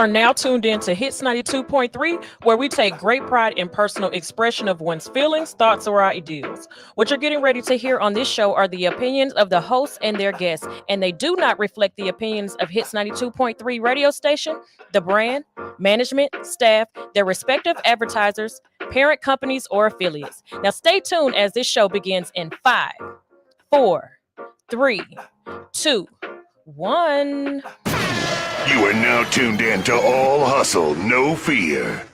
are now tuned in to Hits 92.3, where we take great pride in personal expression of one's feelings, thoughts, or ideals. What you're getting ready to hear on this show are the opinions of the hosts and their guests, and they do not reflect the opinions of Hits 92.3 radio station, the brand, management, staff, their respective advertisers, parent companies, or affiliates. Now stay tuned as this show begins in 5, 4, 3, 2, 1. You are now tuned in to All Hustle, No Fear.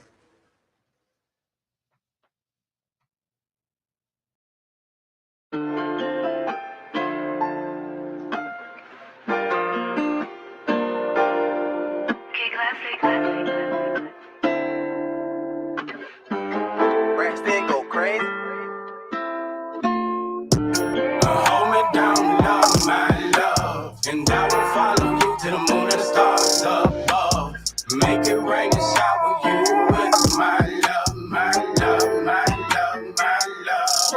Braxton go crazy. Hold me down, love, my love, and I will follow you to the moon and the stars above. Make it rain and shower you with my love, my love, my love, my love.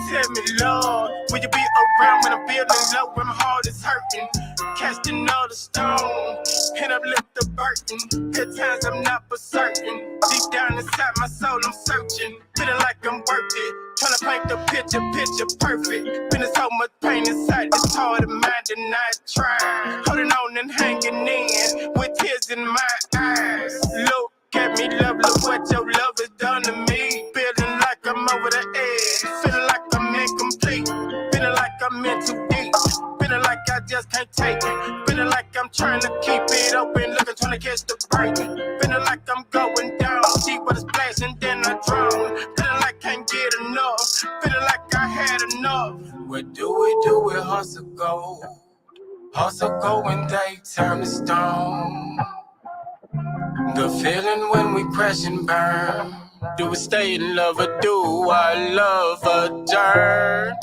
Tell me, Lord, will you be around when I'm feeling low, when my heart is hurting? Cast another stone, and uplift the burden. At times I'm not for certain. Deep down inside my soul, I'm searching. Feeling like I'm worth it. Trying to paint the picture perfect. Been so much pain inside, it's hard to mind and I try. Holding on and hanging in, with tears in my eyes. Look at me, love, look what your love has done to me. Feeling like I'm over the edge. Feeling like I'm incomplete. Feeling like I'm in too deep. Feeling like I just can't take it. Feeling like I'm trying to keep it open, looking, trying to catch the break. Feeling like I'm going down, deep with a splash and then I drown. Feeling like can't get enough. Feeling like I had enough. What do we do with hustle go? Hustle go when they turn to stone. The feeling when we crash and burn. Do we stay in love or do I love a dirt?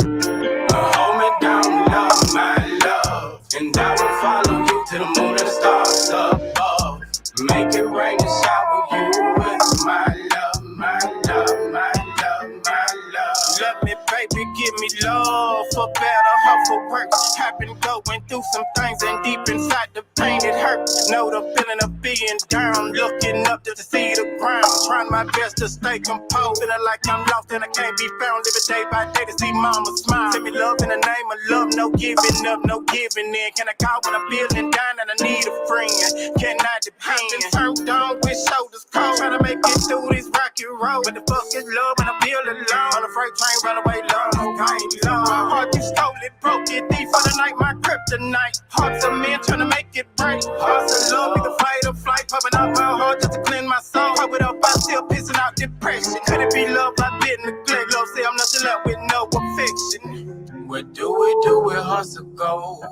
Hold me down, love, my love, and I will follow you to the moon and the stars above. Make it rain and shower you with my love, my love, my love, my love. Love me, baby, give me love, for better or for worse. I've been going through some things and deep inside the pain it hurts. Know the feeling of being down, looking up to see the ground. Trying my best to stay composed, feeling like I'm lost and I can't be found. Living day by day to see mama smile. Send me love in the name of love, no giving up, no giving in. Can I call when I'm feeling down and I need a friend? Can I depend? I've been turned on with shoulders cold, trying to make it through this rocky road. But the fuck is love when I feel alone? On a freight train, run away love, I ain't love. My heart you stole it, broke it, deep for the night, my kryptonite. Hearts of men trying to make it right. Hearts of love, we can fight or flight, popping out my heart just to clean my soul. Pop it up, I still pissing out depression. Could it be love? I've been neglect. Love say I'm nothing left with no affection. What do we do with hustle go?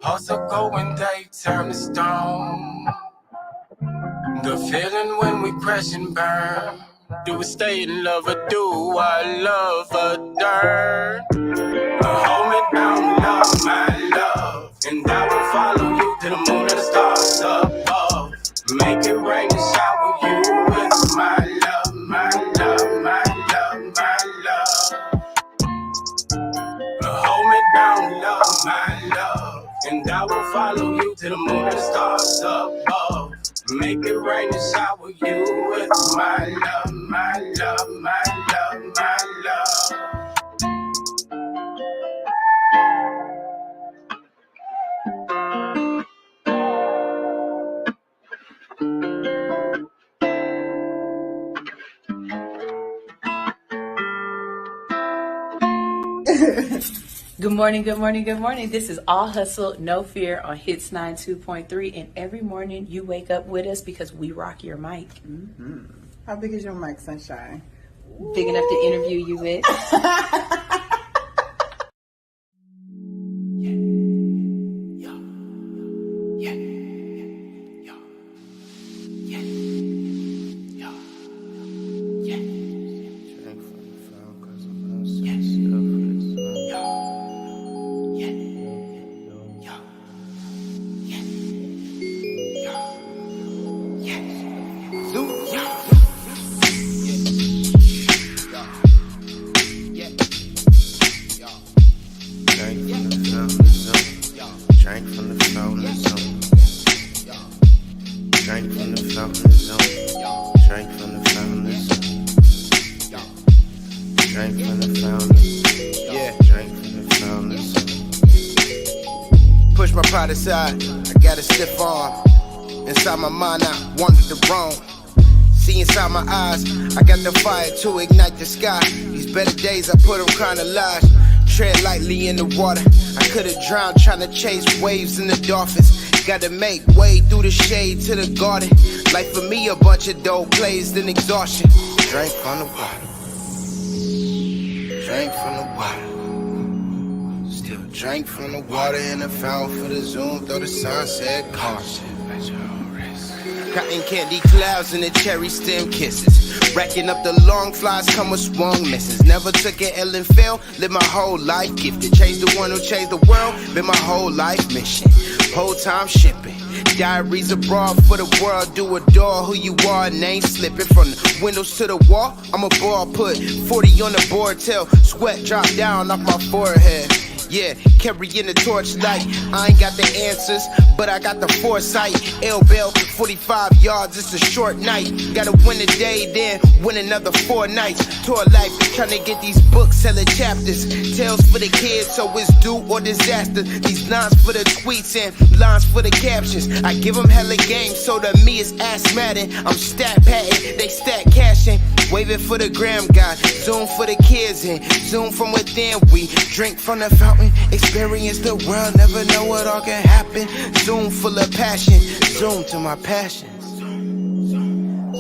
Hustle go when they turn to stone. The feeling when we crash and burn. Do we stay in love or do I love a dirt? Hold me down, love, my love, and I will follow you to the moon and the stars above. Make it rain and shower you with my love, my love, my love, my love. Hold me down, love, my love, and I will follow you to the moon and the stars above. Make it rain and shower you with my love, my love, my love, my love. Good morning, good morning, good morning. This is All Hustle, No Fear on Hits 92.3. And every morning you wake up with us because we rock your mic. Mm-hmm. How big is your mic, Sunshine? Big enough to interview you with. Drink from the fountain. Drink from the fountain. Yeah, drink from the fountain. Push my pride aside, I got a stiff arm. Inside my mind, I wandered the wrong. See inside my eyes, I got the fire to ignite the sky. These better days, I put them crying alive. Tread lightly in the water. I could've drowned trying to chase waves in the dolphins. Gotta make way through the shade to the garden. Like for me, a bunch of dope plays, then exhaustion. Drink from the water. Drink from the water. Still drink from the water in the fountain for the zoom. Though the sun said caution. Cotton candy clouds and the cherry stem kisses. Racking up the long flies come with swung misses. Never took an L and fail, live my whole life gifted. Change the one who changed the world, been my whole life mission. Whole time shipping. Diaries abroad for the world, do adore who you are and ain't slipping. From the windows to the wall, I'm a ball, put 40 on the board till sweat drop down off my forehead. Yeah, carrying the torch light. I ain't got the answers, but I got the foresight. L-Bell, 45 yards, it's a short night. Gotta win a day, then win another 4 nights. Tour life, trying to get these books, hella chapters. Tales for the kids, so it's do or disaster. These lines for the tweets and lines for the captions. I give them hella game, so to me it's ass Madden. I'm stat patting, they stat cashing. Waving for the gram guy, zoom for the kids and zoom from within. We drink from the fountain, experience the world, never know what all can happen. Zoom full of passion, zoom to my passions.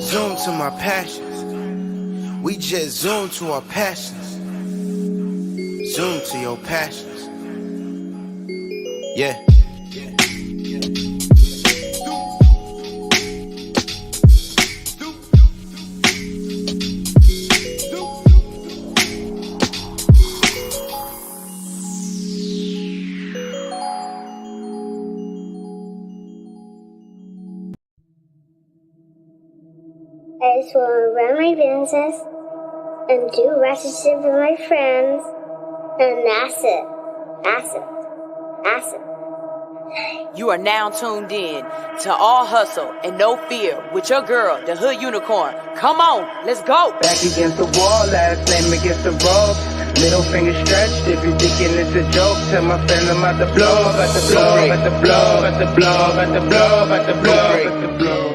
Zoom to my passions. We just zoom to our passions. Zoom to your passions. Yeah. I just want to run my business and do ratchet shit with my friends, and that's it. That's it. That's it. You are now tuned in to All Hustle and No Fear with your girl, the Hood Unicorn. Come on, let's go. Back against the wall, last name against the ropes. Middle finger stretched, if you thinking it's a joke, tell my friend I'm about to blow, about to blow, about to blow, about to blow, about to blow, about to blow, about to blow.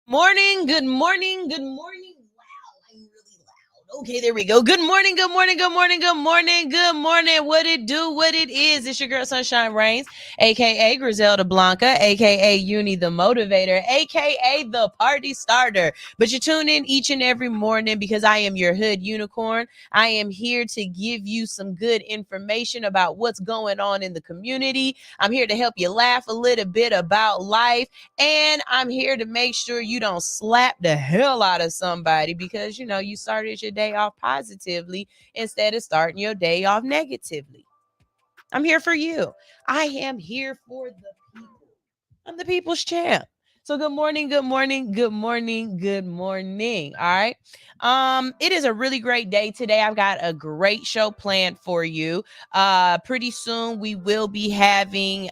Morning, good morning, good morning. Wow, I'm really loud. Okay, there we go. Good morning, good morning, good morning, good morning, good morning. What it do, what it is. It's your girl Sunshine Reigns, aka Griselda Blanca, aka Uni the Motivator, aka the Party Starter. But you tune in each and every morning because I am your Hood Unicorn. I am here to give you some good information about what's going on in the community. I'm here to help you laugh a little bit about life. And I'm here to make sure you don't slap the hell out of somebody because, you know, you started your day off positively instead of starting your day off negatively. I'm here for you. I am here for the people. I'm the people's champ. So good morning, good morning, good morning, good morning. All right. It is a really great day today. I've got a great show planned for you. Pretty soon we will be having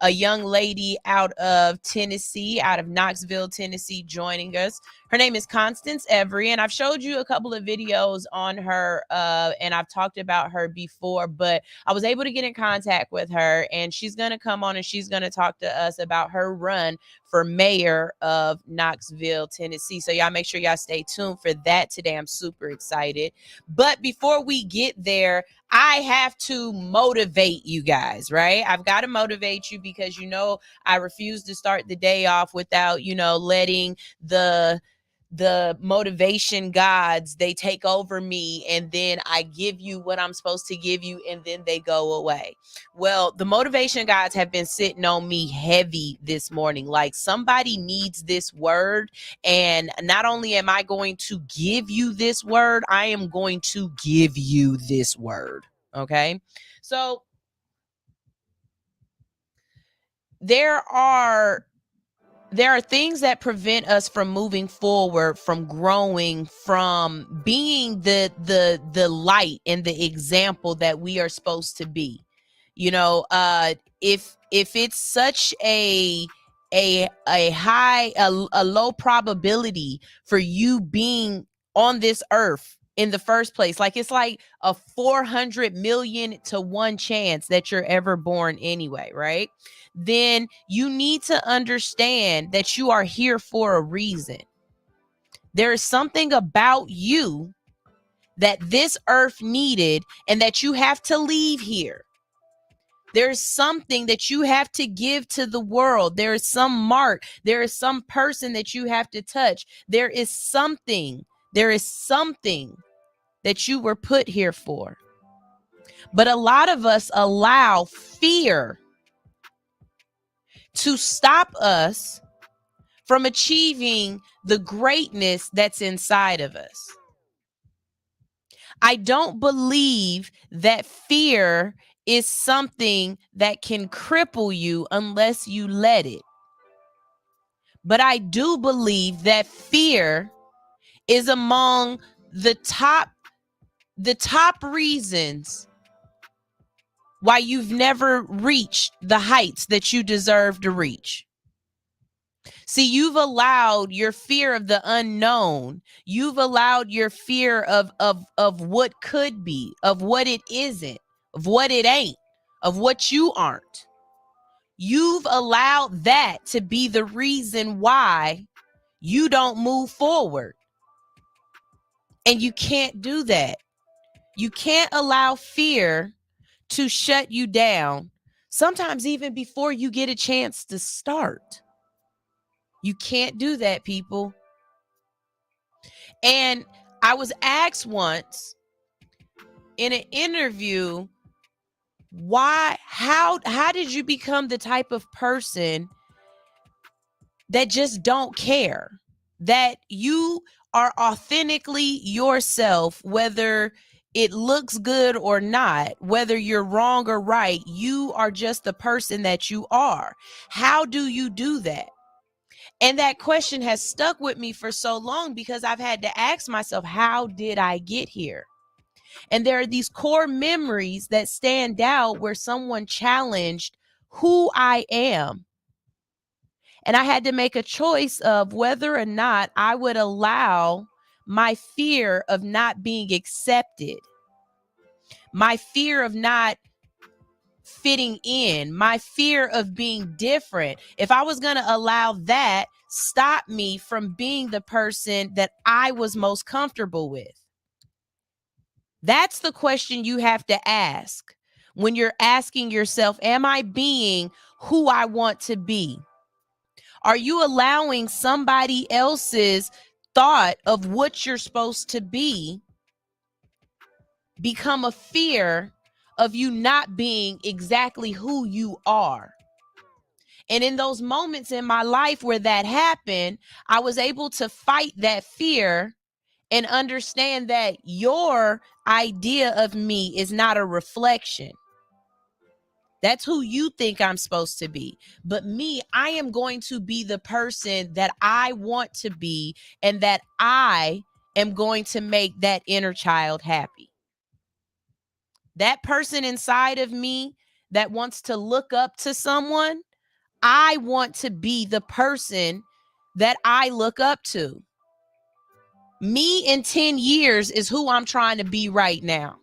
a young lady out of Tennessee, out of Knoxville, Tennessee, joining us. Her name is Constance Every, and I've showed you a couple of videos on her, and I've talked about her before, but I was able to get in contact with her, and she's going to come on and she's going to talk to us about her run for mayor of Knoxville, Tennessee. So y'all make sure y'all stay tuned for that today. I'm super excited. But before we get there, I have to motivate you guys, right? I've got to motivate you because, you know, I refuse to start the day off without, you know, letting the motivation gods, they take over me, and then I give you what I'm supposed to give you, and then they go away. Well, the motivation gods have been sitting on me heavy this morning. Like, somebody needs this word, and not only am I going to give you this word, I am going to give you this word. Okay? So there are things that prevent us from moving forward, from growing, from being the light and the example that we are supposed to be. You know, if it's such a low probability for you being on this earth in the first place, like it's like a 400 million to 1 chance that you're ever born anyway, right? Then you need to understand that you are here for a reason. There is something about you that this earth needed and that you have to leave here. There's something that you have to give to the world. There is some mark. There is some person that you have to touch. There is something that you were put here for. But a lot of us allow fear to stop us from achieving the greatness that's inside of us. I don't believe that fear is something that can cripple you unless you let it. But I do believe that fear is among the top reasons why you've never reached the heights that you deserve to reach. See, you've allowed your fear of the unknown. You've allowed your fear of what could be, of what it isn't, of what it ain't, of what you aren't. You've allowed that to be the reason why you don't move forward. And you can't do that. You can't allow fear to shut you down, sometimes even before you get a chance to start. You can't do that, people. And I was asked once in an interview, how did you become the type of person that just don't care, that you are authentically yourself, whether it looks good or not, whether you're wrong or right, you are just the person that you are. How do you do that? And that question has stuck with me for so long because I've had to ask myself, how did I get here? And there are these core memories that stand out where someone challenged who I am. And I had to make a choice of whether or not I would allow my fear of not being accepted, my fear of not fitting in, my fear of being different, if I was going to allow that stop me from being the person that I was most comfortable with. That's the question you have to ask when you're asking yourself, am I being who I want to be? Are you allowing somebody else's thought of what you're supposed to be become a fear of you not being exactly who you are? And in those moments in my life where that happened, I was able to fight that fear and understand that your idea of me is not a reflection. That's who you think I'm supposed to be. But me, I am going to be the person that I want to be, and that I am going to make that inner child happy. That person inside of me that wants to look up to someone, I want to be the person that I look up to. Me in 10 years is who I'm trying to be right now.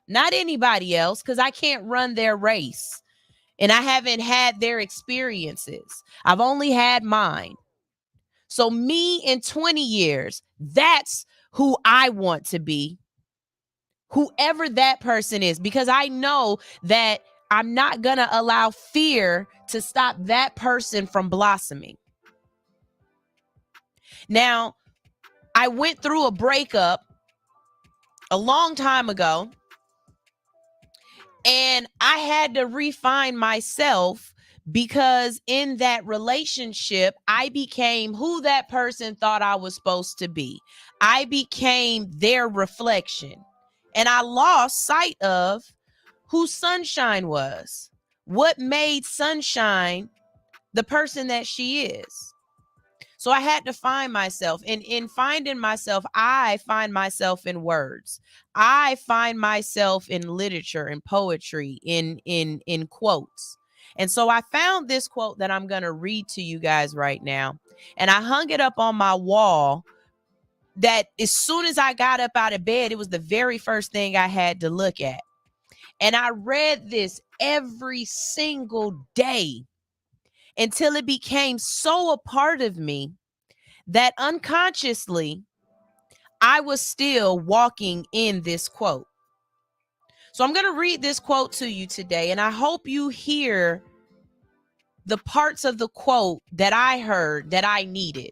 Not anybody else, because I can't run their race. And I haven't had their experiences. I've only had mine. So me in 20 years, that's who I want to be. Whoever that person is, because I know that I'm not going to allow fear to stop that person from blossoming. Now, I went through a breakup a long time ago, and I had to refine myself because in that relationship, I became who that person thought I was supposed to be. I became their reflection, and I lost sight of who Sunshine was, what made Sunshine the person that she is. So I had to find myself. And in finding myself, I find myself in words. I find myself in literature and poetry, in quotes. And so I found this quote that I'm going to read to you guys right now. And I hung it up on my wall that as soon as I got up out of bed, it was the very first thing I had to look at. And I read this every single day until it became so a part of me that unconsciously I was still walking in this quote. So I'm going to read this quote to you today, and I hope you hear the parts of the quote that I heard that I needed.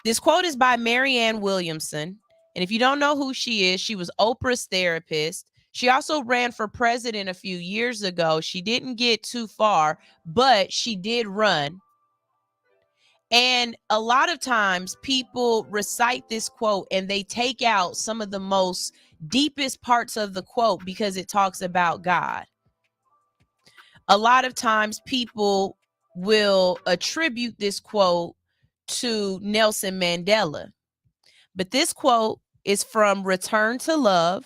This quote is by Marianne Williamson. And if you don't know who she is, she was Oprah's therapist. She also ran for president a few years ago. She didn't get too far, but she did run. And a lot of times people recite this quote and they take out some of the most deepest parts of the quote because it talks about God. A lot of times people will attribute this quote to Nelson Mandela. But this quote is from Return to Love,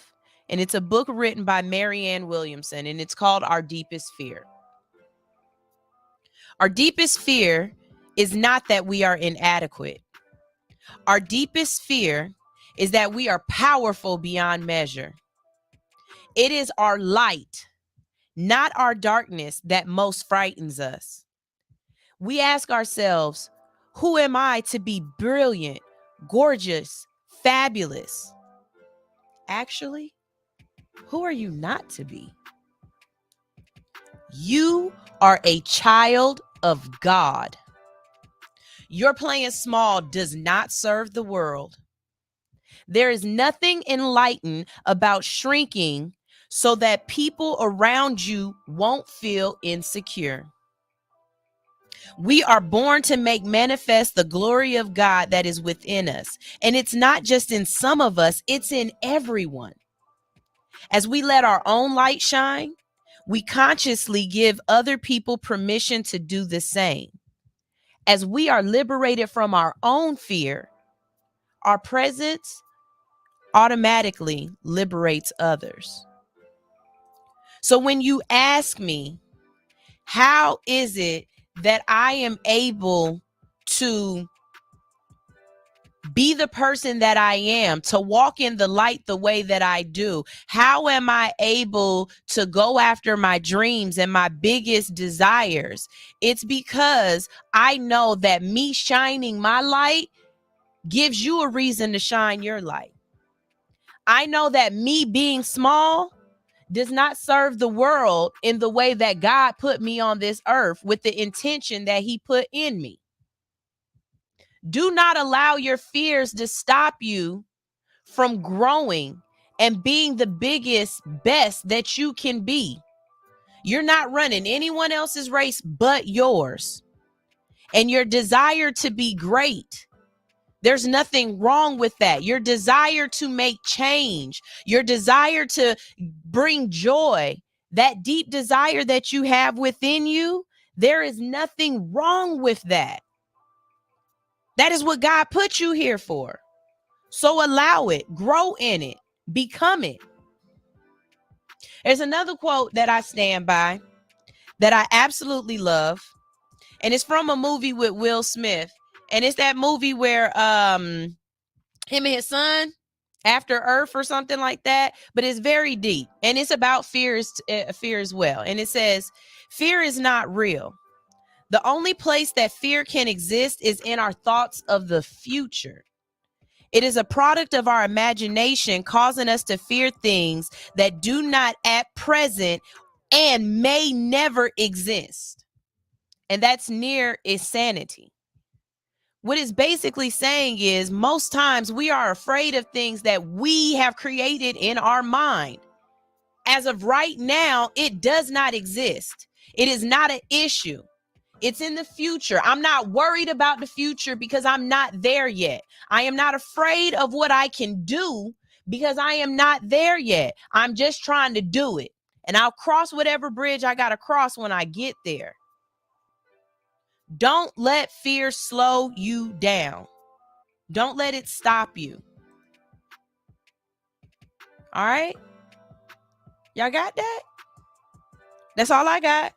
and it's a book written by Marianne Williamson, and it's called Our Deepest Fear. Our deepest fear is not that we are inadequate. Our deepest fear is that we are powerful beyond measure. It is our light, not our darkness, that most frightens us. We ask ourselves, who am I to be brilliant, gorgeous, fabulous? Actually, who are you not to be? You are a child of God. Your playing small does not serve the world. There is nothing enlightened about shrinking so that people around you won't feel insecure. We are born to make manifest the glory of God that is within us. And it's not just in some of us, it's in everyone. As we let our own light shine, we consciously give other people permission to do the same. As we are liberated from our own fear, our presence automatically liberates others. So when you ask me, how is it that I am able to be the person that I am, to walk in the light the way that I do? How am I able to go after my dreams and my biggest desires? It's because I know that me shining my light gives you a reason to shine your light. I know that me being small does not serve the world in the way that God put me on this earth with the intention that he put in me. Do not allow your fears to stop you from growing and being the biggest, best that you can be. You're not running anyone else's race but yours. And your desire to be great, there's nothing wrong with that. Your desire to make change, your desire to bring joy, that deep desire that you have within you, there is nothing wrong with that. That is what God put you here for. So allow it, grow in it, become it. There's another quote that I stand by that I absolutely love, and it's from a movie with Will Smith. And it's that movie where him and his son, After Earth or something like that, but it's very deep, and it's about fear as well. And it says, fear is not real. The only place that fear can exist is in our thoughts of the future. It is a product of our imagination, causing us to fear things that do not at present and may never exist. And that's near insanity. What it's basically saying is most times we are afraid of things that we have created in our mind. As of right now, it does not exist. It is not an issue. It's in the future. I'm not worried about the future because I'm not there yet. I am not afraid of what I can do because I am not there yet. I'm just trying to do it. And I'll cross whatever bridge I got to cross when I get there. Don't let fear slow you down. Don't let it stop you. All right? Y'all got that? That's all I got.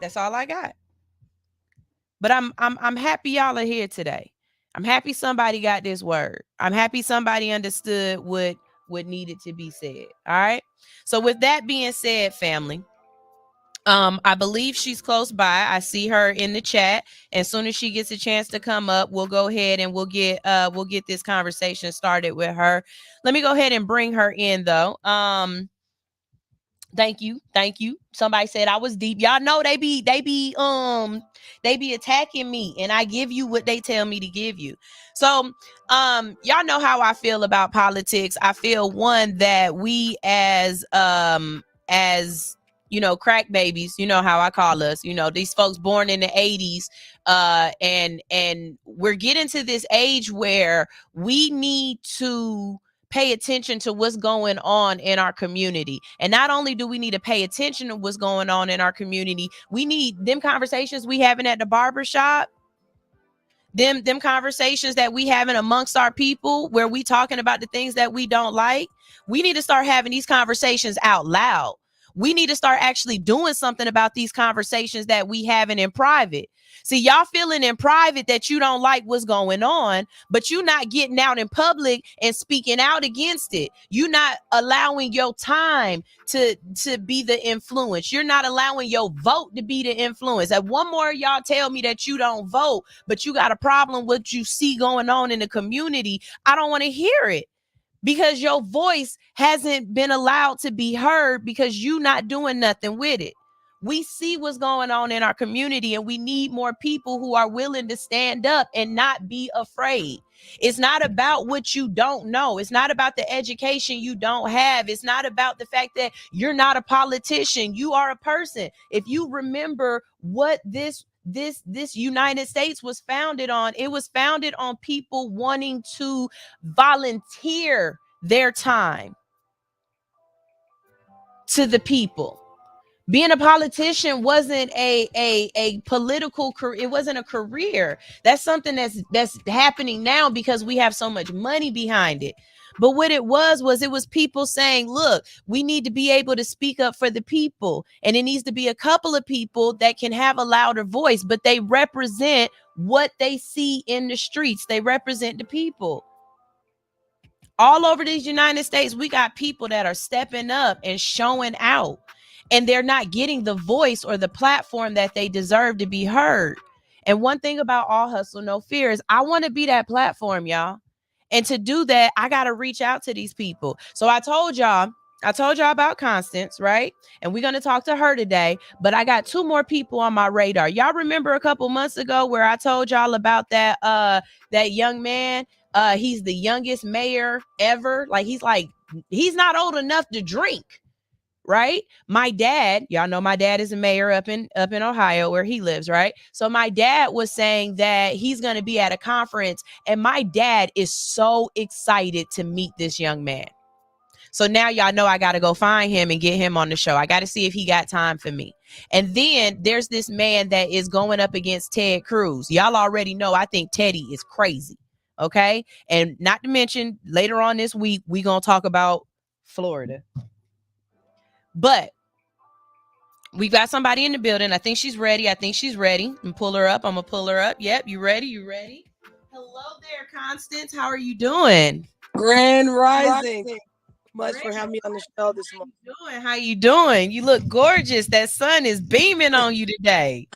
That's all I got. But I'm happy y'all are here today. I'm happy somebody got this word. I'm happy somebody understood what needed to be said. All right. So with that being said, family, I believe she's close by. I see her in the chat. As soon as she gets a chance to come up, we'll go ahead and we'll get this conversation started with her. Let me go ahead and bring her in though. Thank you. Somebody said I was deep. Y'all know they be attacking me, and I give you what they tell me to give you. So y'all know how I feel about politics. I feel one that we as crack babies, you know how I call us, these folks born in the 80s, and we're getting to this age where we need to pay attention to what's going on in our community. And not only do we need to pay attention to what's going on in our community, we need them conversations we having at the barbershop, them conversations that we having amongst our people where we talking about the things that we don't like. We need to start having these conversations out loud. We need to start actually doing something about these conversations that we having in private. See, y'all feeling in private that you don't like what's going on, but you're not getting out in public and speaking out against it. You're not allowing your time to be the influence. You're not allowing your vote to be the influence. And one more of y'all tell me that you don't vote, but you got a problem with what you see going on in the community. I don't want to hear it, because your voice hasn't been allowed to be heard because you not doing nothing with it. We see what's going on in our community, and we need more people who are willing to stand up and not be afraid. It's not about what you don't know. It's not about the education you don't have. It's not about the fact that you're not a politician. You are a person. If you remember what this United States was founded on, it was founded on people wanting to volunteer their time to the people. Being a politician wasn't a political career. It wasn't a career. That's something that's happening now because we have so much money behind it. But what it was it was people saying, look, we need to be able to speak up for the people. And it needs to be a couple of people that can have a louder voice, but they represent what they see in the streets. They represent the people. All over these United States, we got people that are stepping up and showing out, and they're not getting the voice or the platform that they deserve to be heard. And one thing about All Hustle, No Fear is I want to be that platform, y'all. And to do that, I got to reach out to these people. So I told y'all about Constance, right? And we're going to talk to her today, but I got two more people on my radar. Y'all remember a couple months ago where I told y'all about that young man? He's the youngest mayor ever. He's not old enough to drink, right? My dad, y'all know my dad is a mayor up in Ohio where he lives, right? So my dad was saying that he's going to be at a conference, and my dad is so excited to meet this young man. So now y'all know I got to go find him and get him on the show. I got to see if he got time for me. And then there's this man that is going up against Ted Cruz. Y'all already know I think Teddy is crazy. Okay. And not to mention later on this week, we're going to talk about Florida. But we got somebody in the building. I think she's ready. And pull her up. I'm going to pull her up. Yep. You ready? Hello there, Constance. How are you doing? Grand Rising. Much for having me on the show this morning. How you doing? You look gorgeous. That sun is beaming on you today.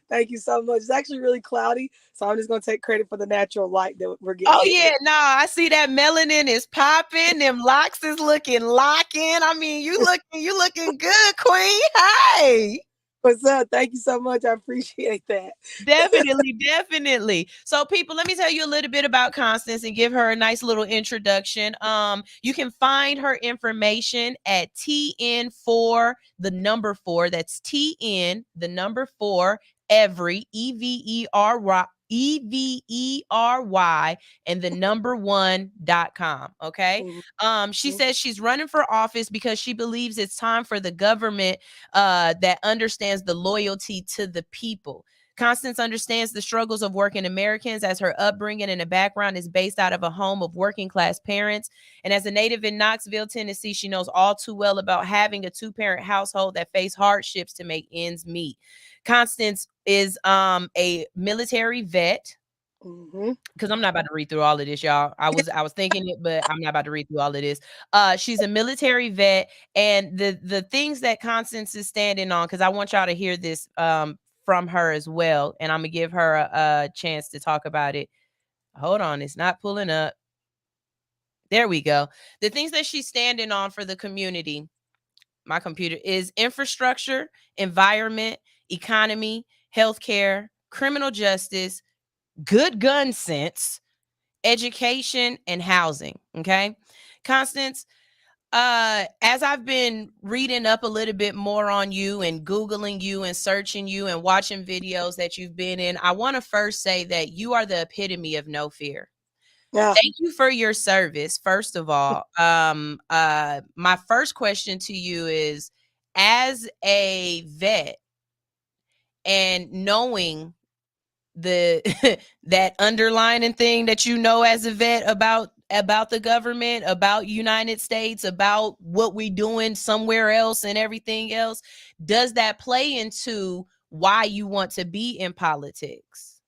Thank you so much. It's actually really cloudy, so I'm just going to take credit for the natural light that we're getting. Oh, yeah. No, I see that melanin is popping. Them locks is looking locking. I mean, you looking good, queen. Hey. What's up? Thank you so much. I appreciate that. Definitely. So people, let me tell you a little bit about Constance and give her a nice little introduction. You can find her information at TN4, the number 4. That's TN, the number 4, every, EVERY, and the number 1.com. Okay. She says she's running for office because she believes it's time for the government that understands the loyalty to the people. Constance understands the struggles of working Americans as her upbringing and a background is based out of a home of working class parents. And as a native in Knoxville, Tennessee, she knows all too well about having a two-parent household that face hardships to make ends meet. Constance is a military vet. Because I'm not about to read through all of this, y'all. I was thinking it, but I'm not about to read through all of this. She's a military vet, and the things that Constance is standing on, because I want y'all to hear this from her as well, and I'm gonna give her a chance to talk about it. Hold on, it's not pulling up. There we go. The things that she's standing on for the community, my computer, is infrastructure, environment, economy, healthcare, criminal justice, good gun sense, education, and housing. Okay, Constance, as I've been reading up a little bit more on you and Googling you and searching you and watching videos that you've been in, I want to first say that you are the epitome of no fear. Yeah. Thank you for your service, first of all. My first question to you is, as a vet and knowing the that underlining thing that you know as a vet about the government, about United States, about what we doing somewhere else and everything else, does that play into why you want to be in politics?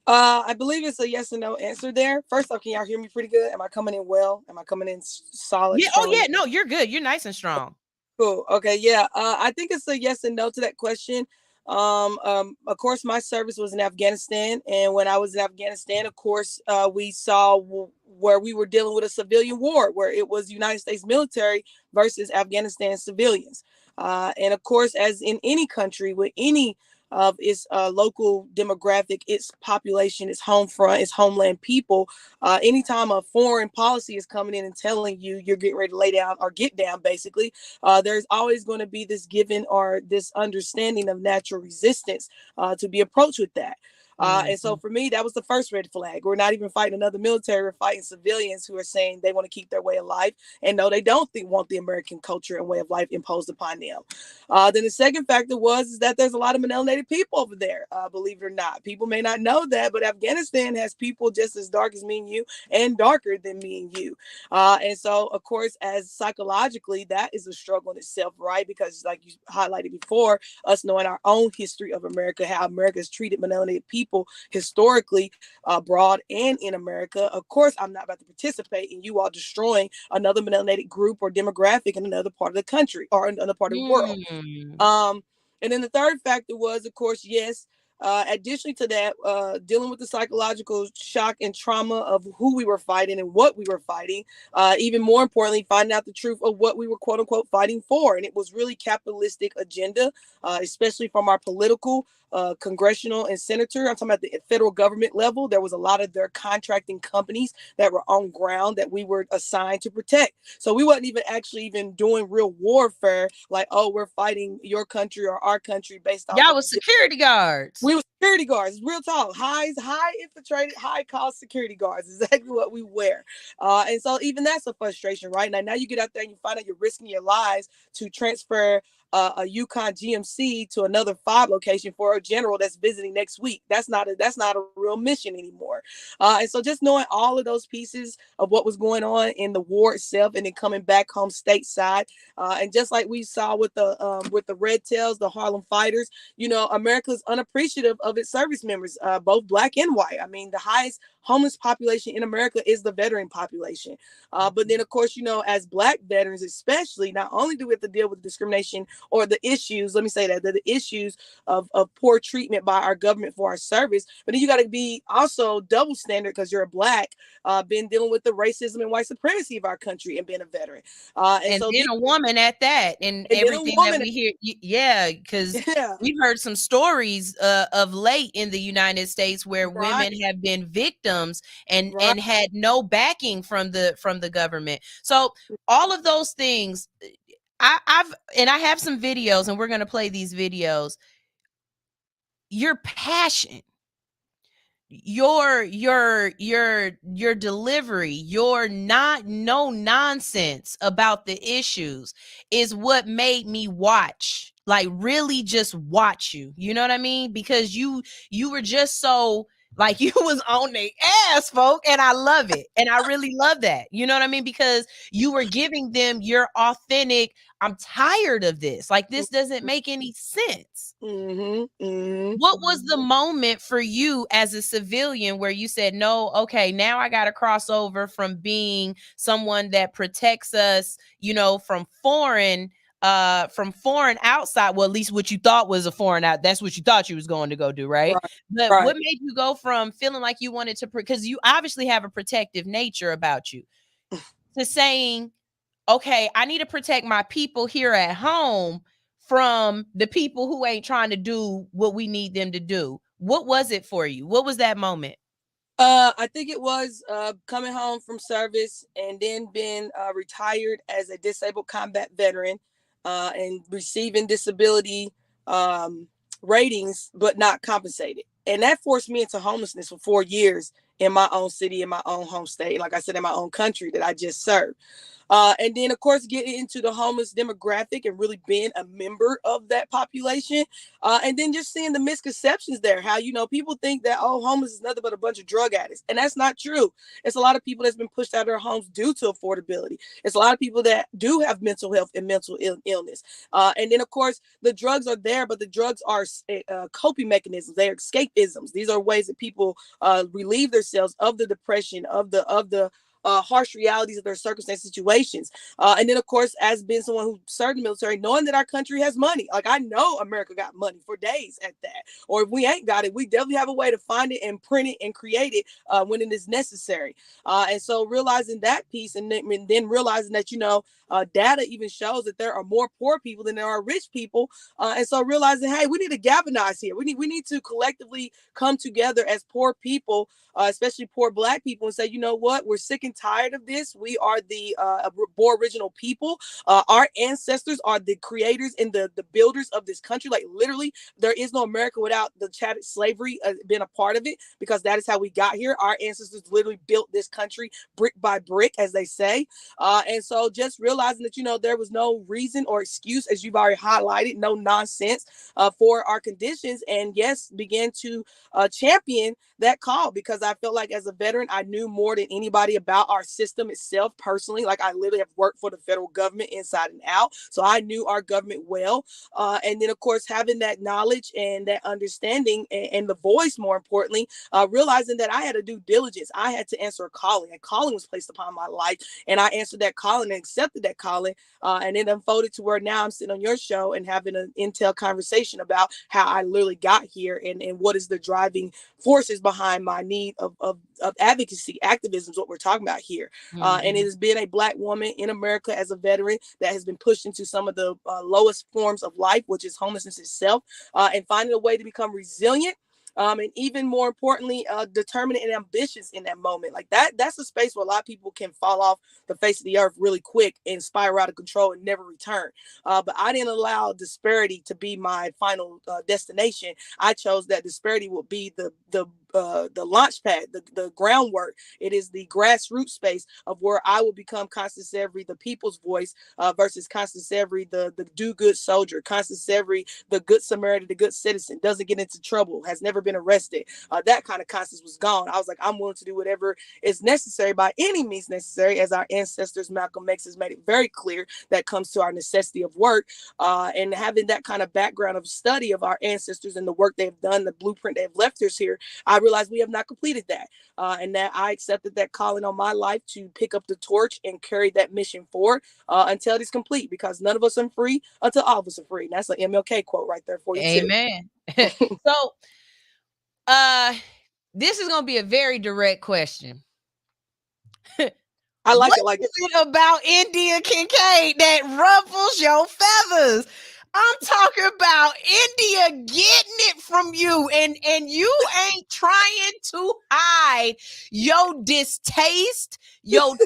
I believe it's a yes and no answer there. First off, can y'all hear me pretty good? Am I coming in well? Am I coming in solid? Yeah. Strong? Oh yeah. No, you're good. You're nice and strong. Cool. Okay. Yeah. I think it's a yes and no to that question. Of course, my service was in Afghanistan, and when I was in Afghanistan, of course, we saw where we were dealing with a civilian war, where it was United States military versus Afghanistan civilians. And of course, as in any country with any of its local demographic, its population, its home front, its homeland people, anytime a foreign policy is coming in and telling you you're getting ready to lay down or get down, basically, there's always going to be this given or this understanding of natural resistance to be approached with that. And so for me, that was the first red flag. We're not even fighting another military. We're fighting civilians who are saying they want to keep their way of life. And no, they don't want the American culture and way of life imposed upon them. Then the second factor is that there's a lot of melanated people over there, believe it or not. People may not know that, but Afghanistan has people just as dark as me and you and darker than me and you. And so, of course, as psychologically, that is a struggle in itself, right? Because like you highlighted before, us knowing our own history of America, how America has treated melanated people historically, abroad and in America. Of course, I'm not about to participate in you all destroying another melanated group or demographic in another part of the country or another part of the world. And then the third factor was, of course, yes, additionally to that, dealing with the psychological shock and trauma of who we were fighting and what we were fighting. Even more importantly, finding out the truth of what we were quote unquote fighting for. And it was really capitalistic agenda, especially from our political, congressional and senator. I'm talking about the federal government level. There was a lot of their contracting companies that were on ground that we were assigned to protect. So we wasn't even actually even doing real warfare, like, oh, we're fighting your country or our country based on. Y'all was security guards. We were security guards, real tall, high infiltrated, high cost security guards, exactly what we wear. And so even that's a frustration, right? Now you get out there and you find out you're risking your lives to transfer a Yukon GMC to another 5 location for a general that's visiting next week. That's not a real mission anymore. And so just knowing all of those pieces of what was going on in the war itself, and then coming back home stateside, and just like we saw with the Red Tails, the Harlem Fighters, you know, America's unappreciative of its service members, both black and white. I mean, the highest homeless population in America is the veteran population. But then, of course, you know, as black veterans, especially, not only do we have to deal with discrimination or the issues, let me say that, the issues of poor treatment by our government for our service, but then you got to be also double standard because you're a black, been dealing with the racism and white supremacy of our country and being a veteran. And so then a woman at that, and everything that we hear, yeah, because we've heard some stories of late in the United States where women have been victims and had no backing from the government. So all of those things, I have some videos, and we're gonna play these videos. Your passion, your delivery, your no nonsense about the issues is what made me watch like really just watch you. You know what I mean? Because you were just so like you was on their ass, folk, and I love it. And I really love that. You know what I mean? Because you were giving them your authentic, I'm tired of this. Like this doesn't make any sense. What was the moment for you as a civilian where you said, no, okay, now I got to cross over from being someone that protects us, you know, from foreign outside, well, at least what you thought was a foreign out, that's what you thought you was going to go do, right? But what made you go from feeling like you wanted to, because you obviously have a protective nature about you, to saying, okay, I need to protect my people here at home from the people who ain't trying to do what we need them to do? What was it for you? What was that moment? I think it was coming home from service and then being retired as a disabled combat veteran and receiving disability ratings, but not compensated. And that forced me into homelessness for 4 years in my own city, in my own home state, like I said, in my own country that I just served. And then, of course, getting into the homeless demographic and really being a member of that population. And then just seeing the misconceptions there, how, you know, people think that, oh, homeless is nothing but a bunch of drug addicts. And that's not true. It's a lot of people that's been pushed out of their homes due to affordability. It's a lot of people that do have mental health and mental illness. And then, of course, the drugs are there, but the drugs are coping mechanisms. They are escapisms. These are ways that people relieve themselves of the depression, of the harsh realities of their circumstance situations. And then, of course, as being someone who served in the military, knowing that our country has money. Like, I know America got money for days at that. Or if we ain't got it, we definitely have a way to find it and print it and create it when it is necessary. And so realizing that piece, and then realizing that, you know, data even shows that there are more poor people than there are rich people. And so realizing, hey, we need to galvanize here. We need to collectively come together as poor people, especially poor Black people, and say, you know what, we're sick and tired of this. We are the Aboriginal people. Our ancestors are the creators and the builders of this country. Like, literally, there is no America without the chattel slavery being a part of it, because that is how we got here. Our ancestors literally built this country brick by brick, as they say. And so just realizing that, you know, there was no reason or excuse, as you've already highlighted, no nonsense for our conditions. And yes, began to champion that call, because I felt like as a veteran, I knew more than anybody about our system itself personally. Like, I literally have worked for the federal government inside and out. So I knew our government well. And then, of course, having that knowledge and that understanding and the voice, more importantly, realizing that I had to do diligence. I had to answer a calling. A calling was placed upon my life. And I answered that calling and accepted that calling. And it unfolded to where now I'm sitting on your show and having an intel conversation about how I literally got here and what is the driving forces behind my need of advocacy. Activism is what we're talking about here. And it has been a Black woman in America as a veteran that has been pushed into some of the lowest forms of life, which is homelessness itself, and finding a way to become resilient. And even more importantly, determined and ambitious in that moment. Like that's a space where a lot of people can fall off the face of the earth really quick and spiral out of control and never return. But I didn't allow disparity to be my final destination. I chose that disparity would be the launch pad, the groundwork. It is the grassroots space of where I will become Constance Every, the people's voice, versus Constance Every, the do-good soldier, Constance Every, the good Samaritan, the good citizen, doesn't get into trouble, has never been arrested. That kind of Constance was gone. I was like, I'm willing to do whatever is necessary by any means necessary, as our ancestors, Malcolm X, has made it very clear that comes to our necessity of work. And having that kind of background of study of our ancestors and the work they've done, the blueprint they've left us here, I realized we have not completed that. And that I accepted that calling on my life to pick up the torch and carry that mission forward until it is complete, because none of us are free until all of us are free. And that's an MLK quote right there for you, too. Amen. So this is gonna be a very direct question. I like what it like is it about India Kincaid that ruffles your feathers? I'm talking about India getting it from you, and you ain't trying to hide your distaste, your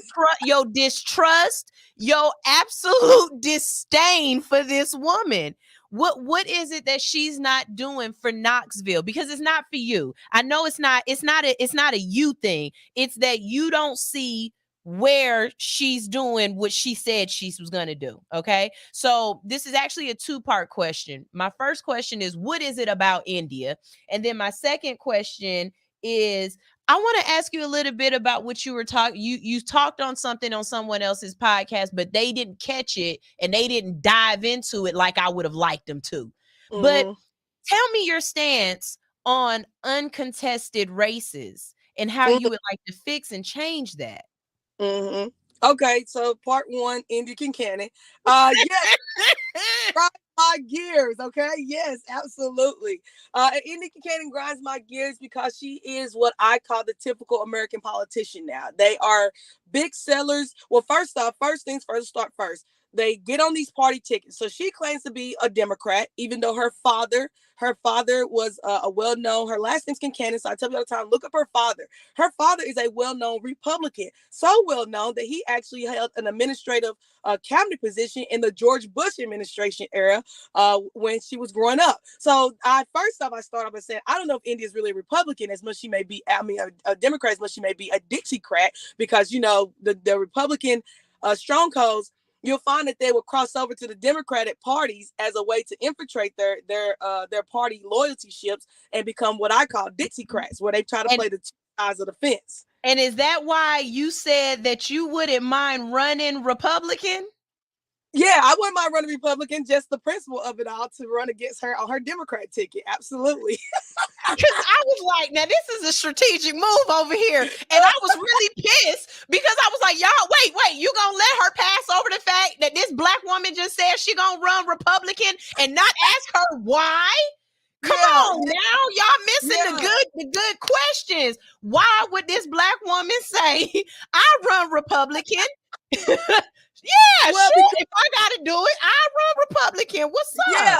distrust, your absolute disdain for this woman. What is it that she's not doing for Knoxville? Because it's not for you. I know it's not a you thing. It's that you don't see where she's doing what she said she was going to do. Okay. So this is actually a two-part question. My first question is, what is it about India? And then my second question is, I want to ask you a little bit about what you were talking. You talked on something on someone else's podcast, but they didn't catch it and they didn't dive into it like I would have liked them to. But tell me your stance on uncontested races and how you would like to fix and change that. Okay, so part one, India Kincannon. Yes, grind my gears. Okay, yes, absolutely. India Kincannon grinds my gears because she is what I call the typical American politician. Now they are big sellers. Well, first off, first things first. Start first. They get on these party tickets. So she claims to be a Democrat, even though her father was a well-known. Her last name's Kincannon, so I tell you all the time, look up her father. Her father is a well-known Republican, so well-known that he actually held an administrative cabinet position in the George Bush administration era when she was growing up. So first off, I start off by saying, I don't know if India is really a Republican as much she may be, a Democrat as much she may be a Dixiecrat, because, the Republican strongholds, you'll find that they will cross over to the Democratic parties as a way to infiltrate their party loyalty ships and become what I call Dixiecrats, where they try to play the two sides of the fence. And is that why you said that you wouldn't mind running Republican? Yeah, I wouldn't mind running Republican, just the principle of it all, to run against her on her Democrat ticket. Absolutely. Because I was like, now this is a strategic move over here. And I was really pissed because I was like, y'all, wait, you gonna let her pass over the fact that this black woman just said she gonna run Republican and not ask her why? Come on now, y'all missing the good questions. Why would this black woman say, I run Republican? Yeah, well, sure. If I gotta do it, I run Republican. What's up? Yeah.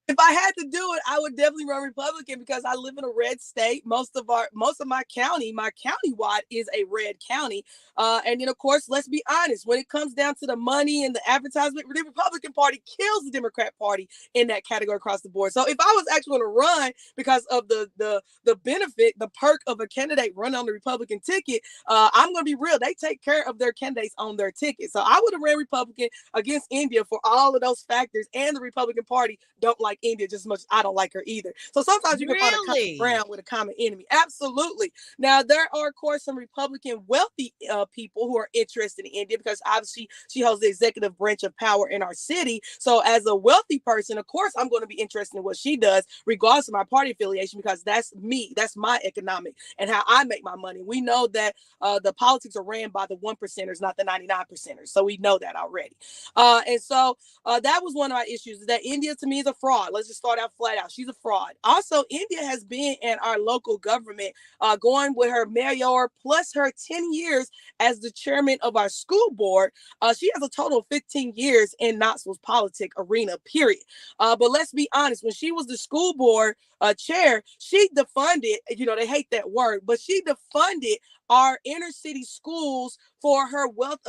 If I had to do it, I would definitely run Republican because I live in a red state. Most of my countywide is a red county. And then of course, let's be honest, when it comes down to the money and the advertisement, the Republican Party kills the Democrat Party in that category across the board. So if I was actually going to run because of the benefit, the perk of a candidate running on the Republican ticket, I'm going to be real. They take care of their candidates on their ticket. So I would have ran Republican against India for all of those factors, and the Republican Party don't like India just as much as I don't like her either. So sometimes you can find a common ground with a common enemy. Absolutely. Now there are, of course, some Republican wealthy people who are interested in India because obviously she holds the executive branch of power in our city. So as a wealthy person, of course, I'm going to be interested in what she does, regardless of my party affiliation, because that's me. That's my economic and how I make my money. We know that the politics are ran by the 1%ers, not the 99%ers. So we know that already. And so that was one of my issues, that India to me is a fraud. Let's just start out flat out. She's a fraud. Also, India has been in our local government, going with her mayor plus her 10 years as the chairman of our school board. She has a total of 15 years in Knoxville's politic arena, period. But let's be honest, when she was the school board chair, she defunded, they hate that word, but she defunded our inner city schools for her wealth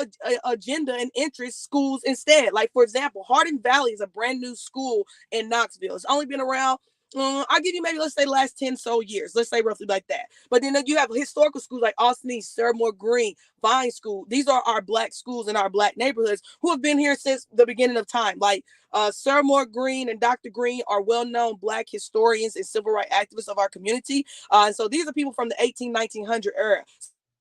agenda and interest schools instead. Like, for example, Hardin Valley is a brand new school in Knoxville. It's only been around, I'll give you maybe, let's say, the last 10 so years. Let's say roughly like that. But then you have historical schools like Austin East, Sarah Green, Vine School. These are our black schools in our black neighborhoods who have been here since the beginning of time. Like Sarah Green and Dr. Green are well-known black historians and civil rights activists of our community. And so these are people from the 1900 era.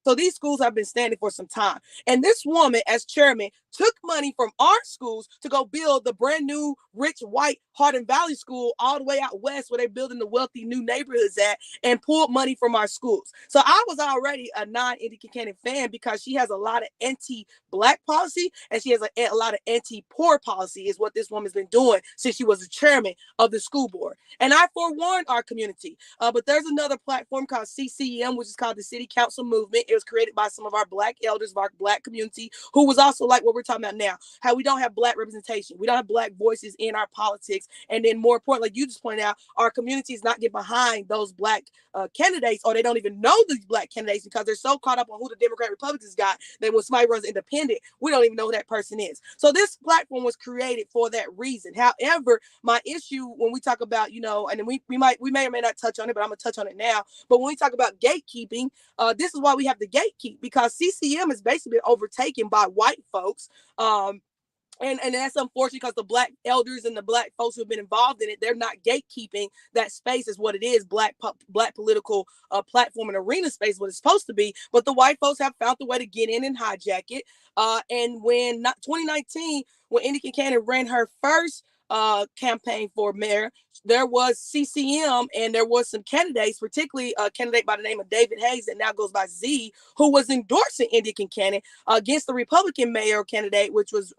So these schools have been standing for some time. And this woman, as chairman, took money from our schools to go build the brand new rich white Hardin Valley School all the way out west where they're building the wealthy new neighborhoods at, and pulled money from our schools. So I was already a non-India Kincannon fan because she has a lot of anti-black policy and she has a lot of anti-poor policy, is what this woman's been doing since she was the chairman of the school board. And I forewarned our community. But there's another platform called CCM, which is called the City Council Movement. It was created by some of our black elders of our black community, who was also like what we're talking about now, how we don't have black representation. We don't have black voices in our politics. And then more important, like you just pointed out, our communities not get behind those black candidates, or they don't even know these black candidates because they're so caught up on who the Democrat Republicans got that when somebody runs independent, we don't even know who that person is. So this platform was created for that reason. However, my issue when we talk about, and we may or may not touch on it, but I'm gonna touch on it now. But when we talk about gatekeeping, this is why we have the the gatekeep, because CCM is basically been overtaken by white folks. And that's unfortunate, because the black elders and the black folks who have been involved in it, they're not gatekeeping that space is what it is, black political platform and arena space, what it's supposed to be. But the white folks have found the way to get in and hijack it. And when 2019, when India Kincannon ran her first campaign for mayor, there was CCM and there was some candidates, particularly a candidate by the name of David Hayes that now goes by Z, who was endorsing India Kincannon against the Republican mayor candidate, which was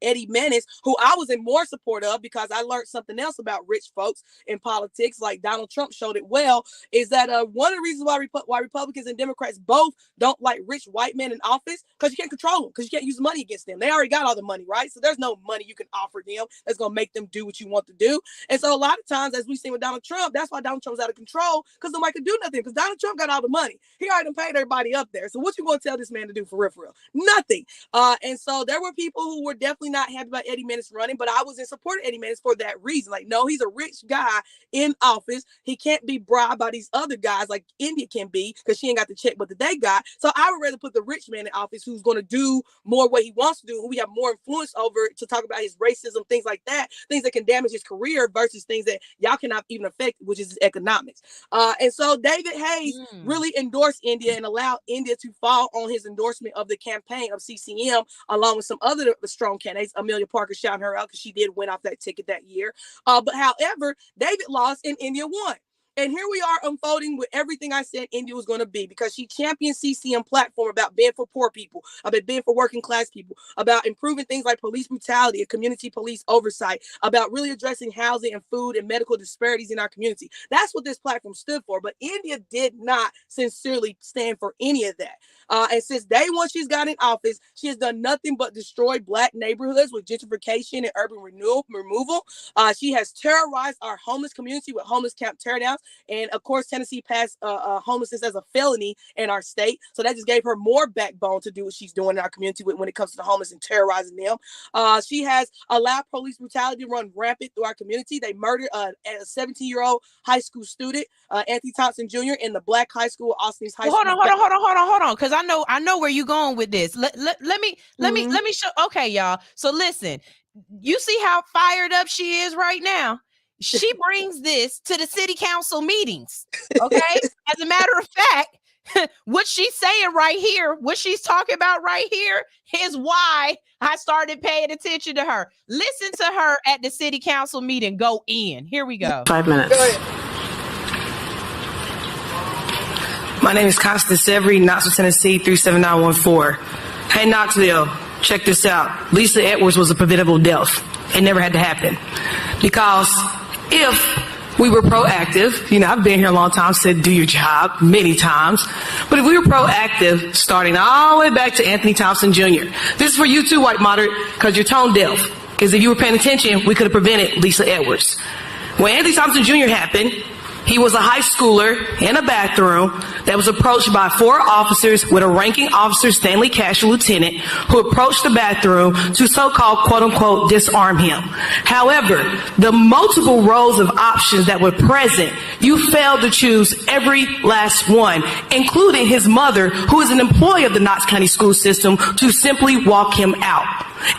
Eddie Menace, who I was in more support of, because I learned something else about rich folks in politics, like Donald Trump showed it well, is that one of the reasons why Republicans and Democrats both don't like rich white men in office, because you can't control them, because you can't use money against them. They already got all the money, right? So there's no money you can offer them that's going to make them do what you want to do. And so a lot of times, as we've seen with Donald Trump, that's why Donald Trump's out of control, because nobody could do nothing, because Donald Trump got all the money. He already paid everybody up there. So what you going to tell this man to do for real? Nothing. And so there were people who were definitely not happy about Eddie Menace running, but I was in support of Eddie Menace for that reason. Like, no, he's a rich guy in office. He can't be bribed by these other guys like India can be, because she ain't got the check but that they got. So I would rather put the rich man in office who's going to do more what he wants to do, who we have more influence over, to talk about his racism, things like that, things that can damage his career versus things that y'all cannot even affect, which is economics. And so David Hayes really endorsed India and allowed India to fall on his endorsement of the campaign of CCM, along with some other strong candidates. Amelia Parker shouting her out because she did win off that ticket that year. But however, David lost and India won. And here we are unfolding with everything I said India was going to be, because she championed CCM platform about being for poor people, about being for working class people, about improving things like police brutality and community police oversight, about really addressing housing and food and medical disparities in our community. That's what this platform stood for. But India did not sincerely stand for any of that. And since day one she's got in office, she has done nothing but destroy black neighborhoods with gentrification and urban removal. She has terrorized our homeless community with homeless camp teardowns. And of course, Tennessee passed homelessness as a felony in our state. So that just gave her more backbone to do what she's doing in our community when it comes to the homeless and terrorizing them. She has allowed police brutality to run rampant through our community. They murdered a 17-year-old high school student, Anthony Thompson Jr. in the black high school, Austin High School. Hold on, because I know where you're going with this. Let me show. Okay, y'all. So listen, you see how fired up she is right now. She brings this to the city council meetings. Okay. As a matter of fact, what she's saying right here, what she's talking about right here, is why I started paying attention to her. Listen to her at the city council meeting. Go in. Here we go. 5 minutes. Go ahead. My name is Constance, Knoxville, Tennessee, 37914. Hey, Knoxville, check this out. Lisa Edwards was a preventable death. It never had to happen. Because if we were proactive, I've been here a long time, said do your job many times, but if we were proactive, starting all the way back to Anthony Thompson Jr., this is for you too, white moderate, because you're tone deaf. Because if you were paying attention, we could have prevented Lisa Edwards. When Anthony Thompson Jr. happened, he was a high schooler in a bathroom that was approached by 4 officers with a ranking officer, Stanley Cash, a lieutenant, who approached the bathroom to so-called, quote-unquote, disarm him. However, the multiple rows of options that were present, you failed to choose every last one, including his mother, who is an employee of the Knox County school system, to simply walk him out.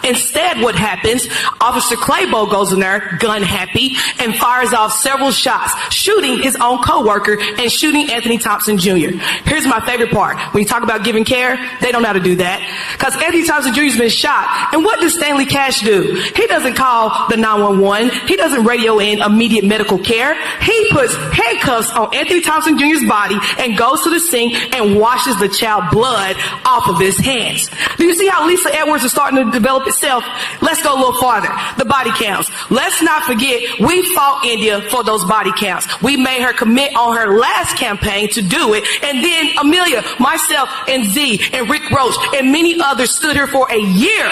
Instead, what happens, Officer Claybo goes in there, gun happy, and fires off several shots, shooting his own co-worker and shooting Anthony Thompson Jr. Here's my favorite part. When you talk about giving care, they don't know how to do that. Because Anthony Thompson Jr. has been shot. And what does Stanley Cash do? He doesn't call the 911. He doesn't radio in immediate medical care. He puts handcuffs on Anthony Thompson Jr.'s body and goes to the sink and washes the child blood off of his hands. Do you see how Lisa Edwards is starting to develop itself? Let's go a little farther. The body counts. Let's not forget, we fought India for those body counts. We made her commit on her last campaign to do it. And then Amelia, myself, and Z, and Rick Roach, and many others stood here for a year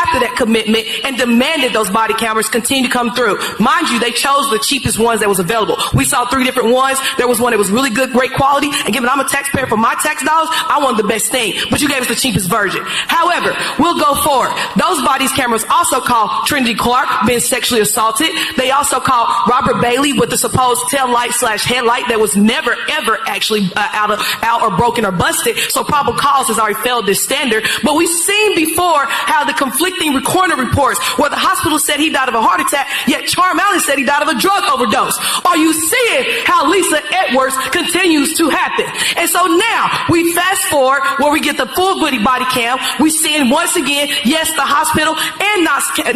after that commitment and demanded those body cameras continue to come through. Mind you, they chose the cheapest ones that was available. We saw 3 different ones. There was one that was really good, great quality, and given I'm a taxpayer for my tax dollars, I wanted the best thing, but you gave us the cheapest version. However, we'll go forward. Those body cameras also called Trinity Clark being sexually assaulted. They also called Robert Bailey with the supposed tail light / headlight that was never ever actually out or broken or busted. So probable cause has already failed this standard. But we've seen before how the conflicting coroner reports where the hospital said he died of a heart attack, yet Charm Allen said he died of a drug overdose. Are you seeing how Lisa Edwards continues to happen? And so now we fast forward where we get the full body cam. We seeing once again, yes, the hospital and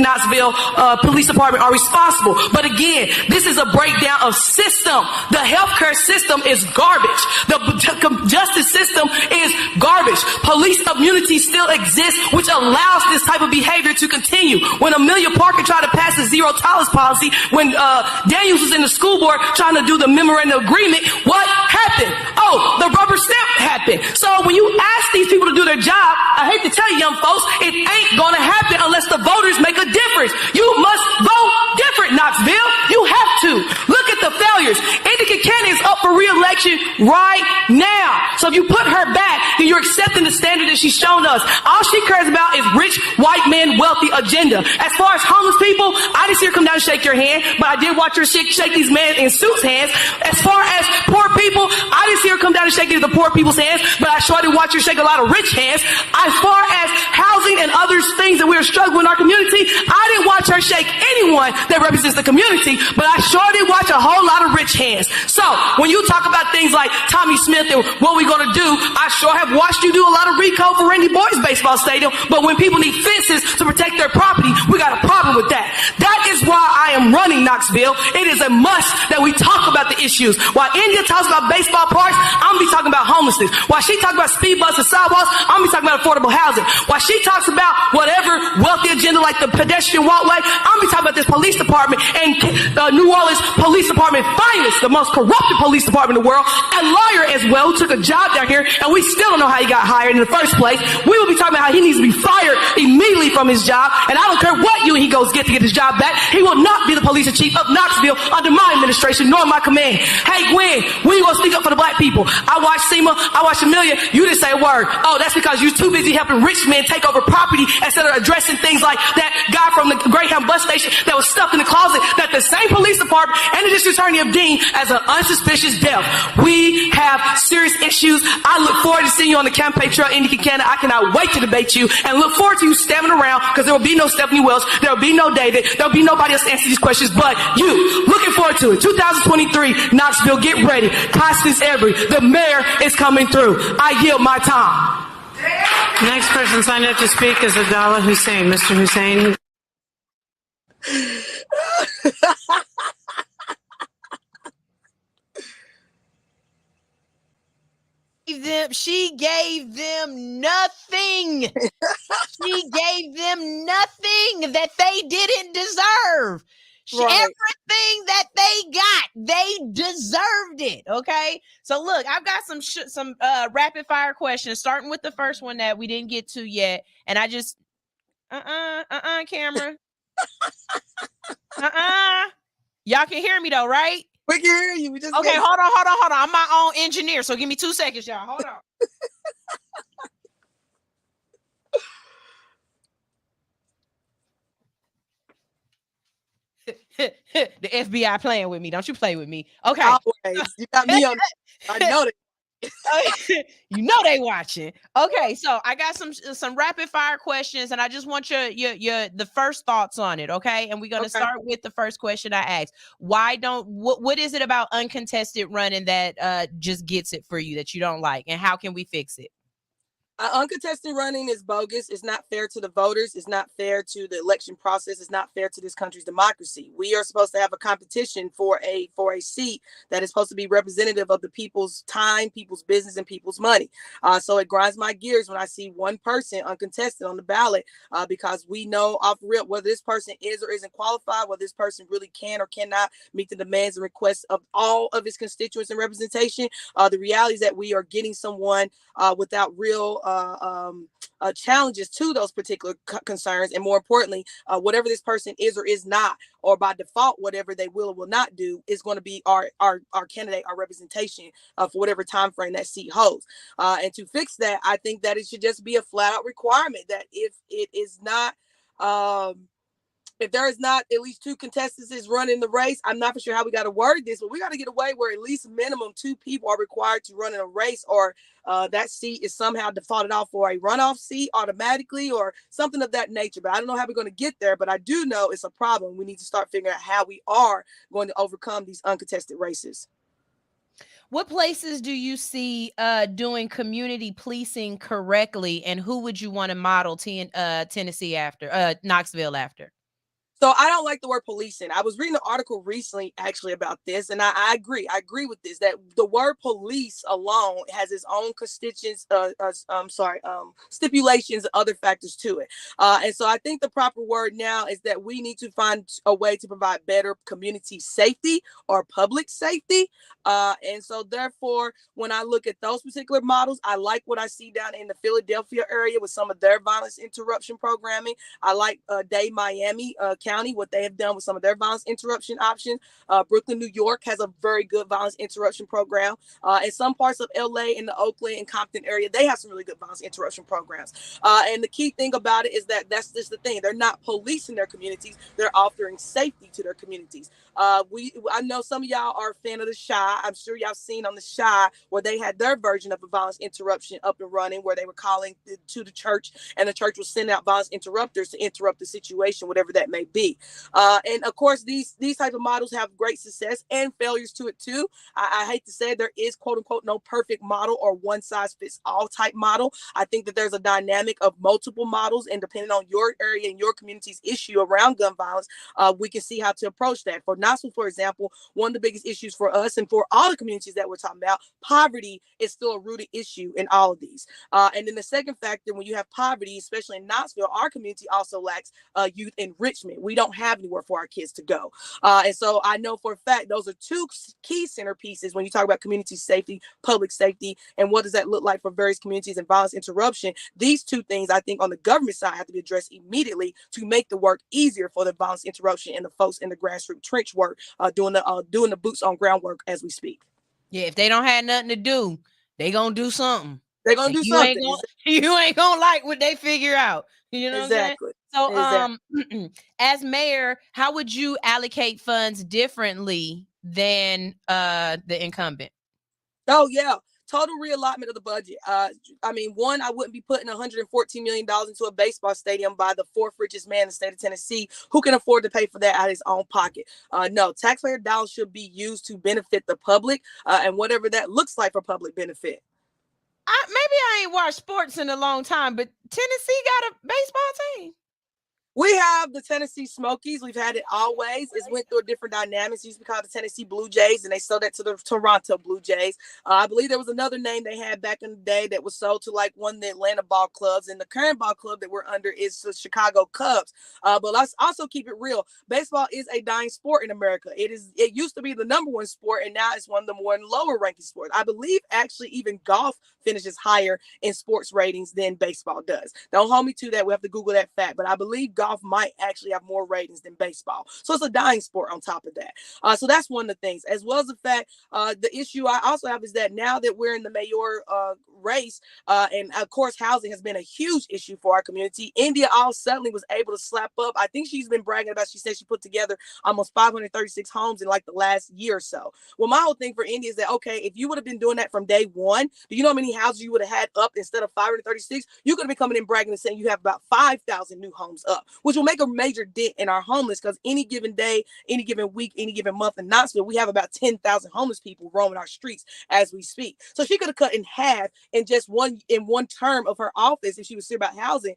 Knoxville Police Department are responsible. But again, this is a breakdown of system. The healthcare system is garbage. The justice system is garbage. Police immunity still exists, which allows this type of behavior to continue. When Amelia Parker tried to pass the zero tolerance policy, when Daniels was in the school board trying to do the memorandum agreement, what happened? Oh, the rubber stamp happened. So when you ask these people to do their job, I hate to tell you, young folks, it ain't gonna happen unless the voters make a difference. You must vote different, Knoxville. You have to. Look at the failures. Indica Cannon is up for re-election right now. So if you put her back, then you're accepting the standard that she's shown us. All she cares about is rich, white men, wealthy agenda. As far as homeless people, I didn't see her come down and shake your hand, but I did watch her shake these men in suits' hands. As far as poor people, I didn't see her come down and shake the poor people's hands, but I sure did watch her shake a lot of rich hands. As far as housing and other things that we're struggling in our community, I didn't watch her shake anyone that represents the community, but I sure did watch a whole lot of rich hands. So when you talk about things like Tommy Smith and what we're going to do, I sure have watched you do a lot of recall for Randy Boyd's baseball stadium, but when people need fences to protect their property, we got a problem with that. That is why I am running Knoxville. It is a must that we talk about the issues. While India talks about baseball parks, I'm going to be talking about homelessness. While she talks about speed bumps and sidewalks, I'm going to be talking about affordable housing. While she talks about whatever wealthy agenda like the pedestrian walkway, I'm going to be talking about this police department and New Orleans Police Department finest, the most corrupted police department in the world, a lawyer as well who took a job down here, and we still don't know how he got hired in the first place. We will be talking about how he needs to be fired immediately from his job, and I don't care what he goes get to get his job back. He will not be the police chief of Knoxville under my administration nor my command. Hey Gwen, when you gonna speak up for the black people? I watched Seema, I watched Amelia, you didn't say a word. Oh, that's because you're too busy helping rich men take over property instead of addressing things like that guy from the Greyhound bus station that was stuffed in the closet that the same police department and the district attorney have deemed as an unsuspicious death. We have serious issues. I look forward to seeing you on the campaign trail in Indiana, Canada. I cannot wait to debate you and look forward to you standing around because there will be no Stephanie Wells, there will be no David, there will be nobody else to answer these questions but you. Looking forward to it. 2023, Knoxville, get ready. Constance Every, the mayor is coming through. I yield my time. Next person signed up to speak is Adala Hussein. Mr. Hussein. She gave them nothing. She gave them nothing that they didn't deserve. Right. Everything that they got, they deserved it. Okay. So look, I've got some rapid fire questions, starting with the first one that we didn't get to yet. And I just, camera. Y'all can hear me though, right? We can hear you. We just okay. Hold on. I'm my own engineer. So give me 2 seconds, y'all. Hold on. The FBI playing with me. Don't you play with me. Okay. Always. You got me on. I know that. You know they watching. Okay, so I got some rapid fire questions, and I just want your the first thoughts on it. Okay, and we're gonna start with the first question I asked. What is it about uncontested running that just gets it for you that you don't like, and how can we fix it? Uncontested running is bogus. It's not fair to the voters. It's not fair to the election process. It's not fair to this country's democracy. We are supposed to have a competition for a seat that is supposed to be representative of the people's time, people's business, and people's money. So it grinds my gears when I see one person uncontested on the ballot because we know off rip whether this person is or isn't qualified, whether this person really can or cannot meet the demands and requests of all of his constituents and representation. The reality is that we are getting someone without real challenges to those particular concerns, and more importantly, whatever this person is or is not, or by default, whatever they will or will not do, is going to be our candidate, our representation for whatever time frame that seat holds. And to fix that, I think that it should just be a flat out requirement that if it is not if there is not at least 2 contestants running the race, I'm not for sure how we got to word this, but we got to get away where at least minimum 2 people are required to run in a race, or that seat is somehow defaulted off for a runoff seat automatically, or something of that nature. But I don't know how we're going to get there, but I do know it's a problem. We need to start figuring out how we are going to overcome these uncontested races. What places do you see doing community policing correctly, and who would you want to model Tennessee after, Knoxville after? So I don't like the word policing. I was reading an article recently actually about this, and I agree. I agree with this, that the word police alone has its own stipulations and other factors to it. And so I think the proper word now is that we need to find a way to provide better community safety or public safety. And so therefore, when I look at those particular models, I like what I see down in the Philadelphia area with some of their violence interruption programming. I like Dade, Miami County, what they have done with some of their violence interruption options. Brooklyn, New York has a very good violence interruption program. In some parts of LA, in the Oakland and Compton area, they have some really good violence interruption programs. And the key thing about it is that that's just the thing. They're not policing their communities. They're offering safety to their communities. I know some of y'all are a fan of the Chi. I'm sure y'all seen on the Chi where they had their version of a violence interruption up and running, where they were calling to the church, and the church was sending out violence interrupters to interrupt the situation, whatever that may be. And of course, these type of models have great success and failures to it too. I hate to say there is quote unquote no perfect model or one size fits all type model. I think that there's a dynamic of multiple models, and depending on your area and your community's issue around gun violence, we can see how to approach that. For Knoxville, for example, one of the biggest issues for us and for all the communities that we're talking about, poverty is still a rooted issue in all of these. And then the second factor, when you have poverty, especially in Knoxville, our community also lacks youth enrichment. We don't have anywhere for our kids to go. And so I know for a fact those are 2 key centerpieces when you talk about community safety, public safety, and what does that look like for various communities and violence interruption. These 2 things, I think, on the government side have to be addressed immediately to make the work easier for the violence interruption and the folks in the grassroots trench work, doing the boots on ground work as we speak. Yeah, if they don't have nothing to do, they gonna do something. They're gonna do something. You ain't gonna like what they figure out. You know exactly. what I'm saying? So, as mayor, how would you allocate funds differently than the incumbent? Oh yeah, total reallotment of the budget. I mean, one, I wouldn't be putting $114 million into a baseball stadium by the 4th richest man in the state of Tennessee, who can afford to pay for that out of his own pocket. No, taxpayer dollars should be used to benefit the public, and whatever that looks like for public benefit. Maybe I ain't watched sports in a long time, but Tennessee got a baseball team. We have the Tennessee Smokies. We've had it always. It's went through a different dynamics. It used to be called the Tennessee Blue Jays, and they sold that to the Toronto Blue Jays. I believe there was another name they had back in the day that was sold to like one of the Atlanta ball clubs, and the current ball club that we're under is the Chicago Cubs. But let's also keep it real. Baseball is a dying sport in America. It used to be the number 1 sport, and now it's one of the more lower ranking sports. I believe actually even golf finishes higher in sports ratings than baseball does. Don't hold me to that. We have to Google that fact, but I believe golf might actually have more ratings than baseball. So it's a dying sport on top of that. So that's one of the things, as well as the fact, the issue I also have is that now that we're in the mayor race, and of course, housing has been a huge issue for our community. India all suddenly was able to slap up. I think she's been bragging about, she said she put together almost 536 homes in like the last year or so. Well, my whole thing for India is that, okay, if you would have been doing that from day one, do you know how many houses you would have had up instead of 536? You could have been coming in bragging and saying you have about 5,000 new homes up, which will make a major dent in our homeless, because any given day, any given week, any given month in Knoxville, we have about 10,000 homeless people roaming our streets as we speak. So she could have cut in half in just one term of her office if she was serious about housing,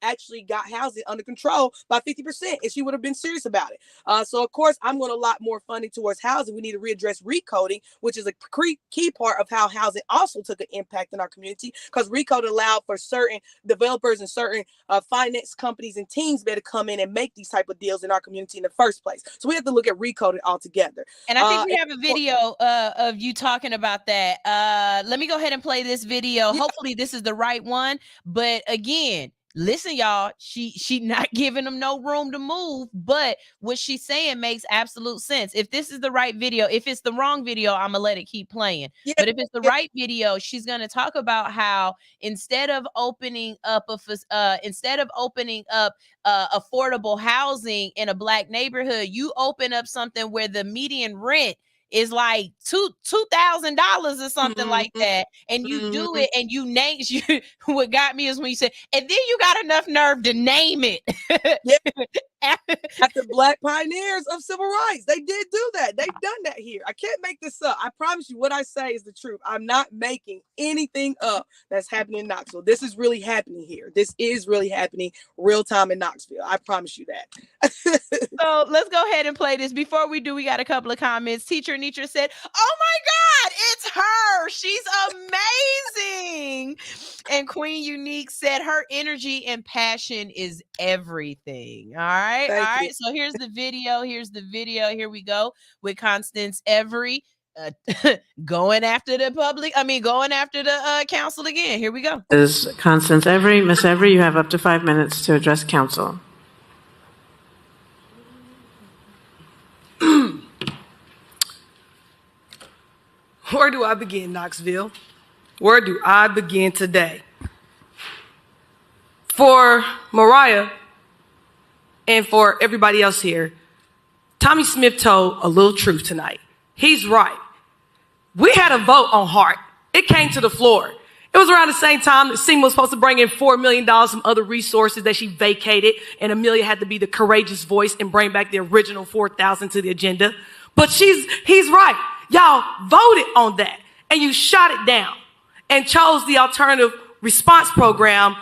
actually got housing under control by 50% if she would have been serious about it. So of course, I'm going to allot more funding towards housing. We need to readdress recoding, which is a key part of how housing also took an impact in our community, because recode allowed for certain developers and certain finance companies and teams teams better come in and make these type of deals in our community in the first place. So we have to look at recoding altogether. And I think we have a video of you talking about that. Let me go ahead and play this video. Yeah. Hopefully this is the right one. But again, listen, y'all, she not giving them no room to move, but what she's saying makes absolute sense. If this is the right video, if it's the wrong video, I'm gonna let it keep playing. Yeah. But if it's the right video, she's gonna talk about how instead of opening up affordable housing in a Black neighborhood, you open up something where the median rent is like $2,000 or something like that, and you do it, and you name you. What got me is when you said, and then you got enough nerve to name it. At the Black pioneers of civil rights, they did do that. They've done that here. I can't make this up. I promise you, what I say is the truth. I'm not making anything up that's happening in Knoxville. This is really happening here. This is really happening real time in Knoxville. I promise you that. So let's go ahead and play this. Before we do, we got a couple of comments. Teacher Nitra said, "Oh my God, it's her. She's amazing." And Queen Unique said, "Her energy and passion is everything." All right. All right. So here's the video. Here we go with Constance Every going after the council again. Here we go. Is Constance Every. Miss Every, you have up to 5 minutes to address council. Where do I begin, Knoxville? Where do I begin today? For Mariah and for everybody else here, Tommy Smith told a little truth tonight. He's right. We had a vote on Hart. It came to the floor. It was around the same time that SEMA was supposed to bring in $4 million from other resources that she vacated, and Amelia had to be the courageous voice and bring back the original 4,000 to the agenda. But he's right. Y'all voted on that, and you shot it down and chose the alternative response program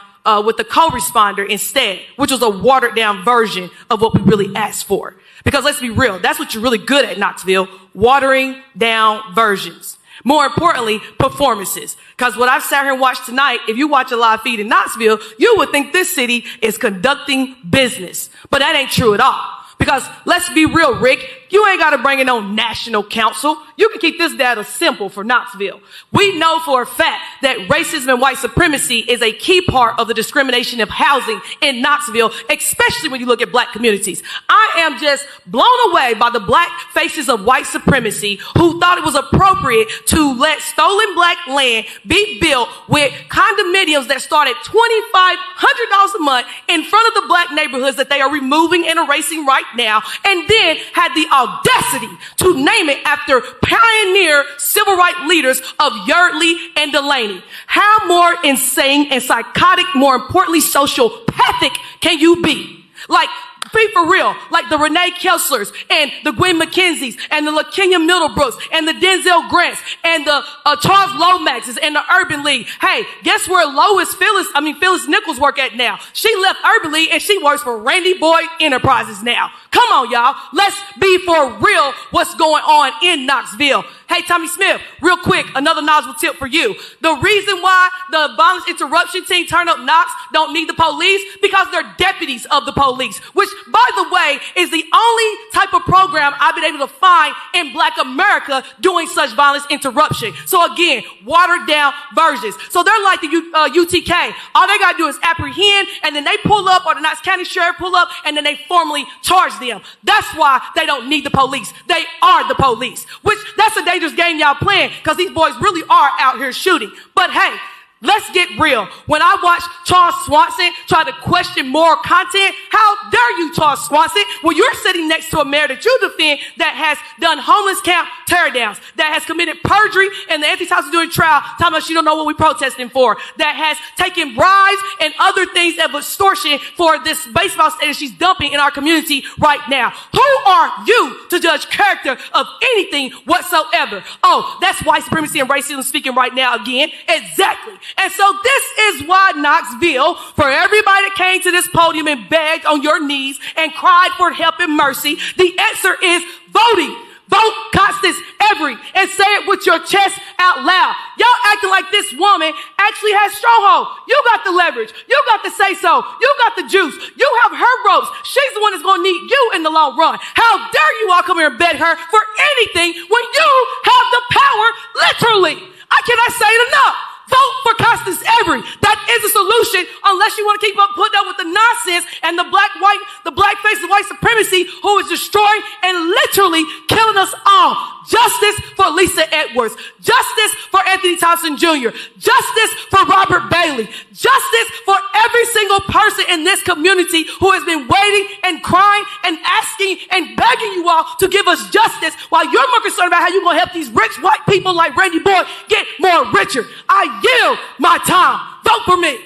with the co-responder instead, which was a watered down version of what we really asked for. Because let's be real, that's what you're really good at, Knoxville, watering down versions. More importantly, performances. Because what I've sat here and watched tonight, if you watch a live feed in Knoxville, you would think this city is conducting business. But that ain't true at all. Because let's be real, Rick, you ain't got to bring in no national council. You can keep this data simple for Knoxville. We know for a fact that racism and white supremacy is a key part of the discrimination of housing in Knoxville, especially when you look at Black communities. I am just blown away by the Black faces of white supremacy who thought it was appropriate to let stolen Black land be built with condominiums that start at $2,500 a month in front of the Black neighborhoods that they are removing and erasing right now, and then had the audacity to name it after pioneer civil rights leaders of Yardley and Delaney. How more insane and psychotic, more importantly sociopathic can you be? Like, be for real, like the Renee Kesslers and the Gwen McKenzies and the LaKenya Middlebrooks and the Denzel Grants and the Charles Lomaxes and the Urban League. Hey, guess where Phyllis Nichols work at now? She left Urban League and she works for Randy Boyd Enterprises now. Come on, y'all. Let's be for real what's going on in Knoxville. Hey, Tommy Smith, real quick, another knowledgeable tip for you. The reason why the violence interruption team turn up Knox don't need the police, because they're deputies of the police, which, by the way, is the only type of program I've been able to find in Black America doing such violence interruption. So again, watered down versions. So they're like the UTK. All they gotta do is apprehend, and then they pull up, or the Knox County Sheriff pull up, and then they formally charge them. That's why they don't need the police. They are the police, which that's a dangerous game y'all playing, because these boys really are out here shooting. But hey, let's get real. When I watch Charles Swanson try to question moral content, how dare you, Charles Swanson, when you're sitting next to a mayor that you defend that has done homeless camp teardowns, that has committed perjury in the anti-Constitution trial, talking about she don't know what we protesting for, that has taken bribes and other things of extortion for this baseball stadium she's dumping in our community right now. Who are you to judge character of anything whatsoever? Oh, that's white supremacy and racism speaking right now again. Exactly. And so this is why Knoxville, for everybody that came to this podium and begged on your knees and cried for help and mercy, the answer is voting. vote Constance Every and say it with your chest out loud. Y'all acting like this woman actually has stronghold. You got the leverage. You got the say so. You got the juice. You have her ropes. She's the one that's going to need you in the long run. How dare you all come here and beg her for anything when you have the power, literally. I cannot say it enough. Vote for Constance Every. That is a solution, unless you want to keep up putting up with the nonsense and the blackface and white supremacy who is destroying and literally killing us all. Justice for Lisa Edwards. Justice for Anthony Thompson Jr. Justice for Robert Bailey. Justice for every single person in this community who has been waiting and crying and asking and begging you all to give us justice while you're more concerned about how you're going to help these rich white people like Randy Boyd get more richer. I yield my time. Vote for me.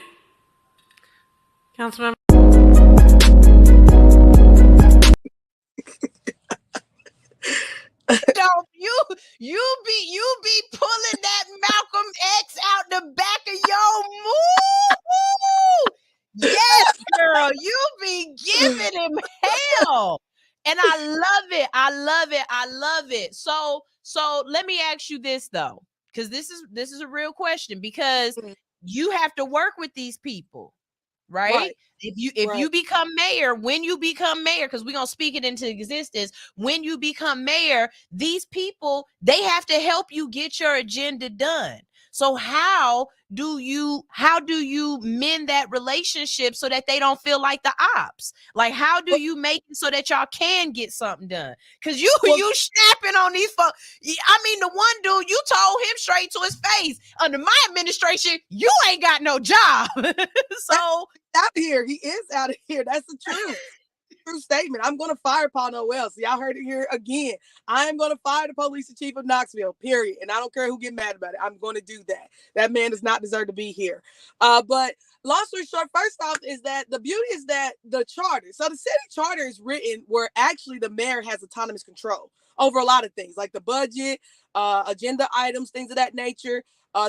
Councilmember. You be pulling that Malcolm X out the back of your move. Yes, girl, you be giving him hell. And I love it. I love it. I love it. So let me ask you this though, because this is a real question, because you have to work with these people, right? If you become mayor, when you become mayor, because we're gonna speak it into existence, when you become mayor, these people, they have to help you get your agenda done. So how do you mend that relationship so that they don't feel like the ops? Like, how do you make it so that y'all can get something done? Because you snapping on these folks. I mean, the one dude, you told him straight to his face, under my administration, you ain't got no job. So out here, he is out of here. That's the truth. True statement. I'm going to fire Paul Noel. So y'all heard it here again. I am going to fire the police chief of Knoxville, period. And I don't care who get mad about it. I'm going to do that. That man does not deserve to be here. But long story short, first off, is that the beauty is that the charter. So the city charter is written where actually the mayor has autonomous control over a lot of things, like the budget, agenda items, things of that nature.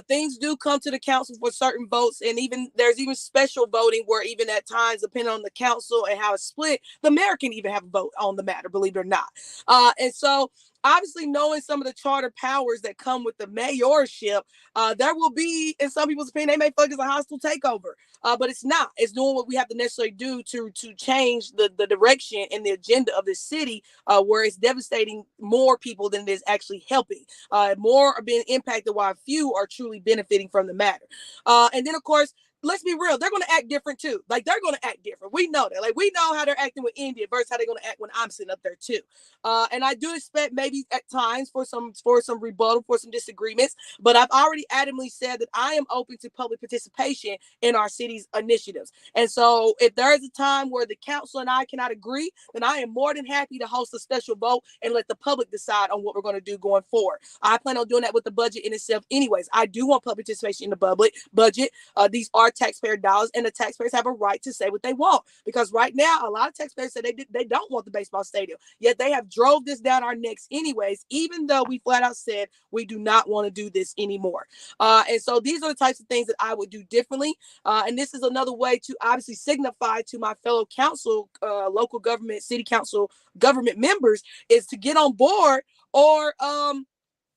Things do come to the council for certain votes, and there's even special voting where even at times, depending on the council and how it's split, the mayor can even have a vote on the matter, believe it or not. And so obviously knowing some of the charter powers that come with the mayorship, there will be, in some people's opinion, they may feel like it's a hostile takeover, but it's not. It's doing what we have to necessarily do to change the direction and the agenda of the city, where it's devastating more people than it is actually helping. More are being impacted while few are truly benefiting from the matter. And then, of course, let's be real, they're going to act different too. Like, they're going to act different. We know that. Like, we know how they're acting with India versus how they're going to act when I'm sitting up there too. And I do expect maybe at times for some rebuttal, for some disagreements, but I've already adamantly said that I am open to public participation in our city's initiatives. And so if there is a time where the council and I cannot agree, then I am more than happy to host a special vote and let the public decide on what we're going to do going forward. I plan on doing that with the budget in itself anyways. I do want public participation in the public budget. These are taxpayer dollars, and the taxpayers have a right to say what they want, because right now a lot of taxpayers say they don't want the baseball stadium, yet they have drove this down our necks anyways, even though we flat out said we do not want to do this anymore. And so these are the types of things that I would do differently, and this is another way to obviously signify to my fellow council, local government, city council government members, is to get on board or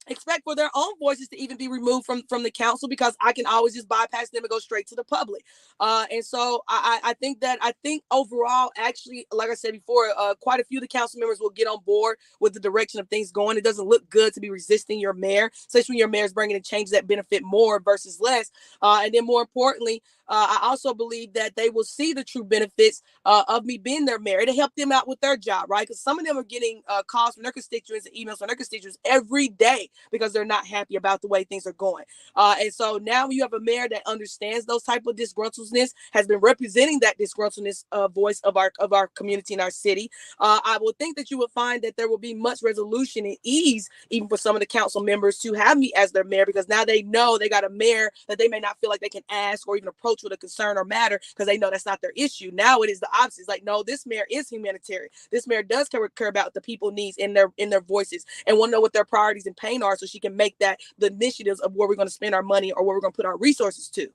expect for their own voices to even be removed from the council, because I can always just bypass them and go straight to the public. And so I think overall, actually, like I said before, quite a few of the council members will get on board with the direction of things going. It doesn't look good to be resisting your mayor, especially when your mayor is bringing in changes that benefit more versus less. And then more importantly, I also believe that they will see the true benefits of me being their mayor to help them out with their job, right? Because some of them are getting calls from their constituents and emails from their constituents every day because they're not happy about the way things are going. And so now you have a mayor that understands those type of disgruntledness, has been representing that disgruntledness voice of our community and our city. I will think that you will find that there will be much resolution and ease, even for some of the council members, to have me as their mayor, because now they know they got a mayor that they may not feel like they can ask or even approach approach with a concern or matter because they know that's not their issue. Now it is the opposite. It's like, no, this mayor is humanitarian. This mayor does care about the people needs in their voices and want to know what their priorities and pain are so she can make that the initiatives of where we're going to spend our money or where we're going to put our resources to.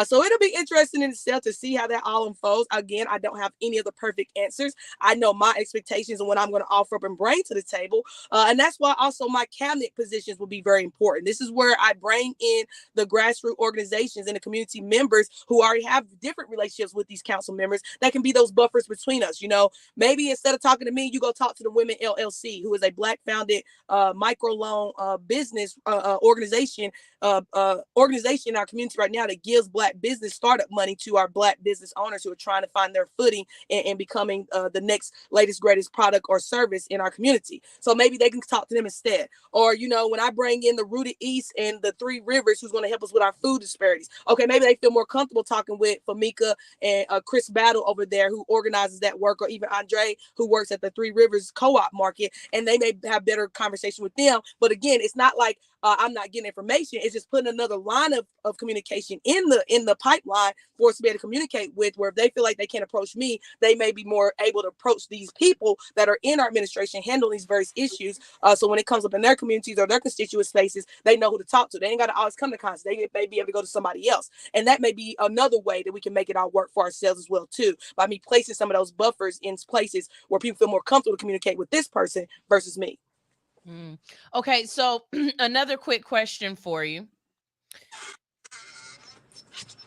So it'll be interesting in itself to see how that all unfolds. Again, I don't have any of the perfect answers. I know my expectations and what I'm going to offer up and bring to the table. And that's why also my cabinet positions will be very important. This is where I bring in the grassroots organizations and the community members who already have different relationships with these council members that can be those buffers between us. You know, maybe instead of talking to me, you go talk to the Women LLC, who is a Black founded microloan business organization in our community right now that gives Black business startup money to our Black business owners who are trying to find their footing and becoming the next latest greatest product or service in our community. So maybe they can talk to them instead. Or, you know, when I bring in the Rooted East and the Three Rivers, who's going to help us with our food disparities, okay, maybe they feel more comfortable talking with Famika and Chris Battle over there, who organizes that work, or even Andre, who works at the Three Rivers Co-op Market, and they may have better conversation with them. But again, it's not like I'm not getting information. It's just putting another line of communication in the pipeline for us to be able to communicate with, where if they feel like they can't approach me, they may be more able to approach these people that are in our administration handling these various issues. So when it comes up in their communities or their constituent spaces, they know who to talk to. They ain't got to always come to Constance. They may be able to go to somebody else. And that may be another way that we can make it all work for ourselves as well, too, by me placing some of those buffers in places where people feel more comfortable to communicate with this person versus me. Okay, so another quick question for you.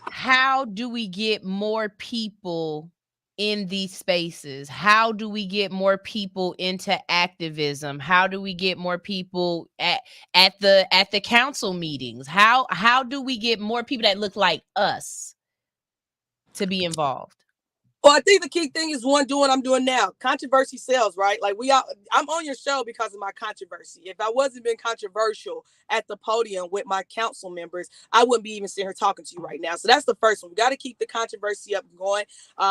How do we get more people in these spaces? How do we get more people into activism? How do we get more people at the council meetings? How do we get more people that look like us to be involved? Well, I think the key thing is one, doing what I'm doing now. Controversy sells, right? Like I'm on your show because of my controversy. If I wasn't being controversial at the podium with my council members, I wouldn't be even sitting here talking to you right now. So that's the first one. We got to keep the controversy up and going.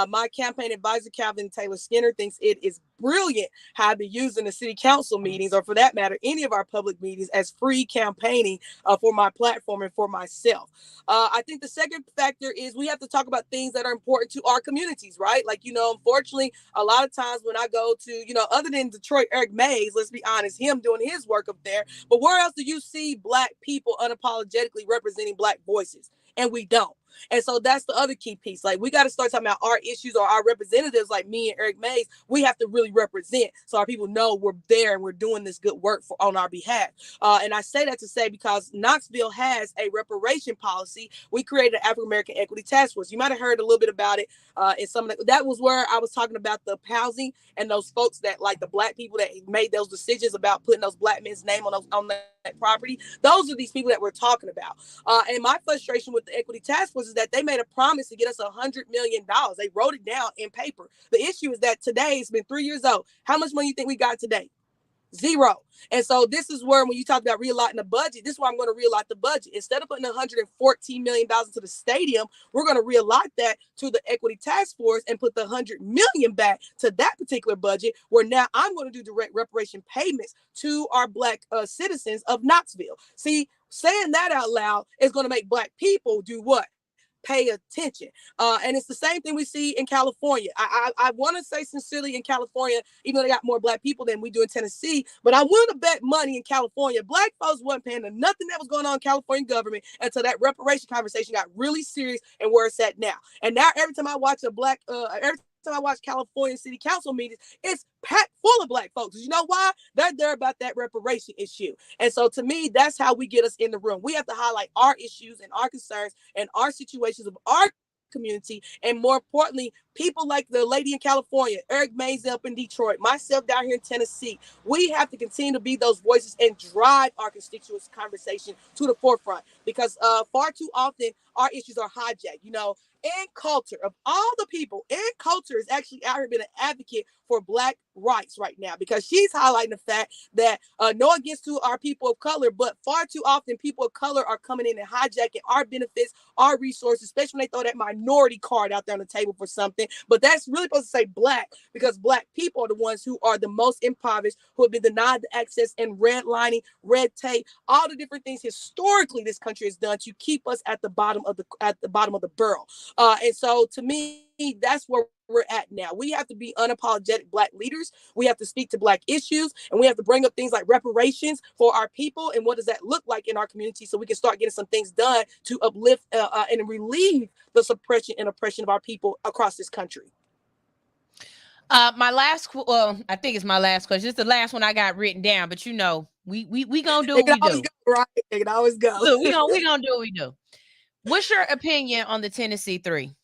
My campaign advisor, Calvin Taylor Skinner, thinks it is brilliant how I've been using the city council meetings, or for that matter, any of our public meetings, as free campaigning for my platform and for myself. I think the second factor is we have to talk about things that are important to our communities, right? Like, you know, unfortunately, a lot of times when I go to, you know, other than Detroit, Eric Mays, let's be honest, him doing his work up there, but where else do you see Black people unapologetically representing Black voices? And we don't. And so that's the other key piece. Like, we got to start talking about our issues, or our representatives like me and Eric Mays. We have to really represent so our people know we're there and we're doing this good work on our behalf. And I say that to say, because Knoxville has a reparation policy, we created an African American Equity Task Force. You might have heard a little bit about it in some of that was where I was talking about the housing and those folks that, like, the Black people that made those decisions about putting those Black men's name on that property. Those are these people that we're talking about. And my frustration with the Equity Task Force is that they made a promise to get us $100 million. They wrote it down in paper. The issue is that today, it's been 3 years old. How much money you think we got today? Zero. And so this is where, when you talk about reallotting the budget, this is why I'm going to reallot the budget. Instead of putting $114 million into the stadium, we're going to reallot that to the Equity Task Force and put the $100 million back to that particular budget, where now I'm going to do direct reparation payments to our Black citizens of Knoxville. See, saying that out loud is going to make Black people do what? Pay attention. And it's the same thing we see in California. I want to say sincerely, in California, even though they got more Black people than we do in Tennessee, but I want to bet money in California, Black folks wasn't paying to nothing that was going on in California government until that reparation conversation got really serious and where it's at now. And now every time I watch every time I watch California city council meetings, it's packed full of Black folks. You know why? They're there about that reparation issue. And so to me, that's how we get us in the room. We have to highlight our issues and our concerns and our situations of our community, and more importantly, people like the lady in California, Eric Mays up in Detroit, myself down here in Tennessee. We have to continue to be those voices and drive our constituents' conversation to the forefront, because far too often our issues are hijacked. You know, Ann Coulter, of all the people, Ann Coulter is actually out here being an advocate for Black rights right now, because she's highlighting the fact that no against to our people of color, but far too often people of color are coming in and hijacking our benefits, our resources, especially when they throw that minority card out there on the table for something. But that's really supposed to say Black, because Black people are the ones who are the most impoverished, who have been denied the access and redlining, red tape, all the different things historically this country has done to keep us at the bottom of the barrel. And so to me, that's where we're at now. We have to be unapologetic Black leaders. We have to speak to Black issues, and we have to bring up things like reparations for our people, and what does that look like in our community, so we can start getting some things done to uplift and relieve the suppression and oppression of our people across this country. My last, well, I think it's my last question. It's the last one I got written down, but you know, we gonna do what we do. Right? It can always go. Look, we gonna do what we do. What's your opinion on the Tennessee Three?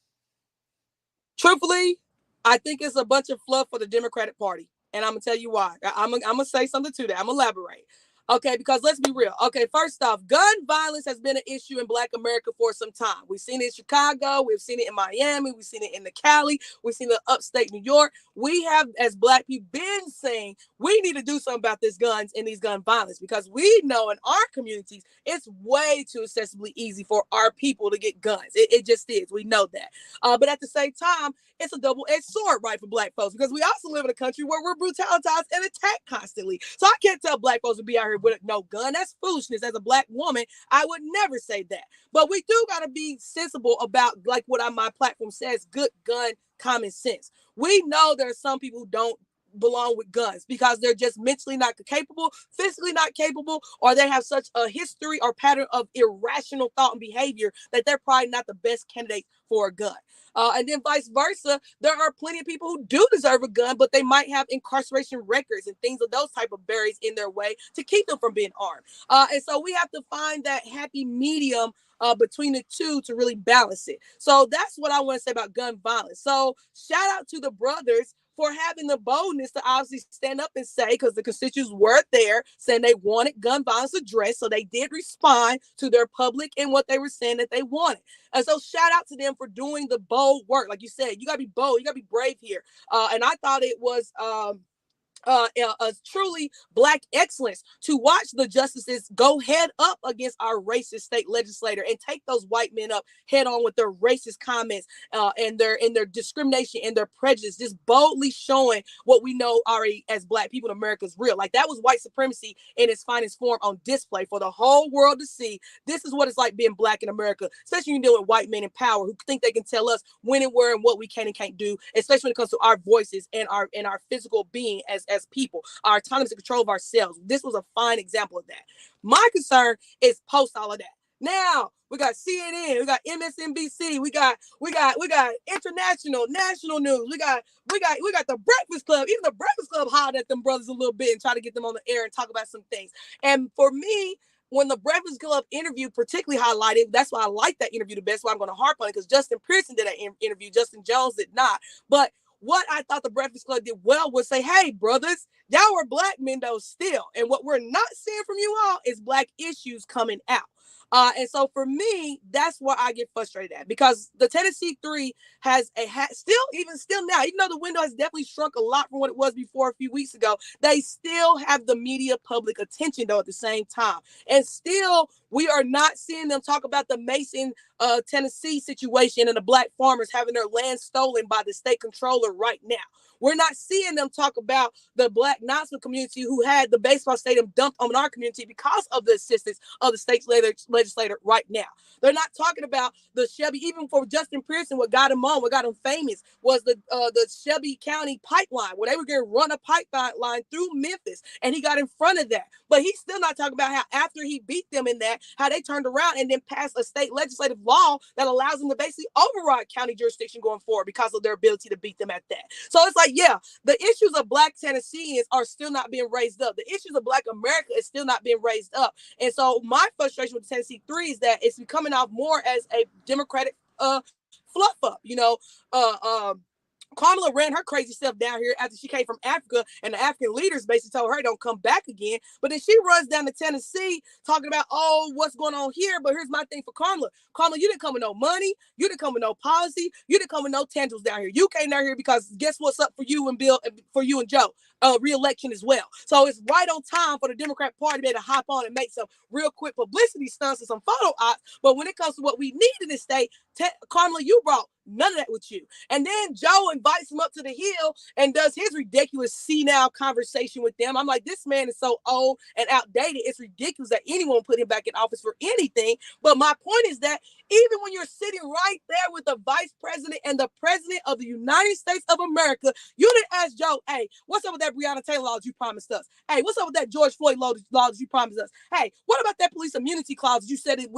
Truthfully, I think it's a bunch of fluff for the Democratic Party. And I'm going to tell you why. I'm going to say something to that. I'm going to elaborate. Okay, because let's be real. Okay, first off, gun violence has been an issue in Black America for some time. We've seen it in Chicago. We've seen it in Miami. We've seen it in the Cali. We've seen it in upstate New York. We have, as Black people, been saying we need to do something about this guns and these gun violence, because we know in our communities, it's way too accessibly easy for our people to get guns. It just is. We know that. But at the same time, it's a double-edged sword, right, for Black folks, because we also live in a country where we're brutalized and attacked constantly. So I can't tell Black folks to be out here with no gun. That's foolishness. As a Black woman, I would never say that. But we do got to be sensible about, like what on my platform says, good gun common sense. We know there are some people who don't belong with guns because they're just mentally not capable, physically not capable, or they have such a history or pattern of irrational thought and behavior that they're probably not the best candidate for a gun. And then vice versa, there are plenty of people who do deserve a gun, but they might have incarceration records and things of those type of barriers in their way to keep them from being armed. And so we have to find that happy medium between the two to really balance it. So that's what I want to say about gun violence. So shout out to the brothers for having the boldness to obviously stand up and say, because the constituents were there saying they wanted gun violence addressed. So they did respond to their public and what they were saying that they wanted. And so shout out to them for doing the bold work. Like you said, you got to be bold. You got to be brave here. And I thought it was a truly Black excellence to watch the justices go head up against our racist state legislator and take those white men up head on with their racist comments and their discrimination and their prejudice, just boldly showing what we know already as Black people in America is real. Like that was white supremacy in its finest form on display for the whole world to see. This is what it's like being Black in America, especially when you deal with white men in power who think they can tell us when and where and what we can and can't do, especially when it comes to our voices and our physical being as people, our autonomous control of ourselves. This was a fine example of that. My concern is post all of that. Now we got CNN, we got MSNBC, we got international, national news. We got the Breakfast Club. Even the Breakfast Club hollered at them brothers a little bit and try to get them on the air and talk about some things. And for me, when the Breakfast Club interview particularly highlighted, that's why I like that interview the best. Why I'm going to harp on it, because Justin Pearson did that interview. Justin Jones did not. But what I thought the Breakfast Club did well was say, hey, brothers, y'all were Black men though still. And what we're not seeing from you all is Black issues coming out. And so for me, that's where I get frustrated at, because the Tennessee Three has still now, even though the window has definitely shrunk a lot from what it was before a few weeks ago, they still have the media public attention though at the same time. And still, we are not seeing them talk about the Mason, Tennessee situation and the Black farmers having their land stolen by the state controller right now. We're not seeing them talk about the Black Knoxville community who had the baseball stadium dumped on our community because of the assistance of the state legislator right now. They're not talking about the Shelby, even for Justin Pearson, what got him famous was the Shelby County pipeline, where they were going to run a pipeline through Memphis, and he got in front of that. But he's still not talking about how after he beat them in that, how they turned around and then passed a state legislative law that allows them to basically override county jurisdiction going forward because of their ability to beat them at that. So it's like, yeah, the issues of Black Tennesseans are still not being raised up. The issues of Black America is still not being raised up. And so my frustration with the Tennessee Three is that it's becoming off more as a Democratic fluff up, Kamala ran her crazy stuff down here after she came from Africa, and the African leaders basically told her don't come back again. But then she runs down to Tennessee talking about, oh, what's going on here? But here's my thing for Kamala. Kamala, you didn't come with no money. You didn't come with no policy. You didn't come with no tangibles down here. You came down here because guess what's up for you and Bill, for you and Joe? Re-election as well. So it's right on time for the Democrat Party to be able to hop on and make some real quick publicity stunts and some photo ops. But when it comes to what we need in this state, Kamala, you brought none of that with you. And then Joe invites him up to the hill and does his ridiculous senile conversation with them. I'm like, this man is so old and outdated. It's ridiculous that anyone put him back in office for anything. But my point is that even when you're sitting right there with the vice president and the president of the United States of America, you didn't ask Joe, hey, what's up with that Breonna Taylor law that you promised us? Hey, what's up with that George Floyd law that you promised us? Hey, what about that police immunity clause? You said it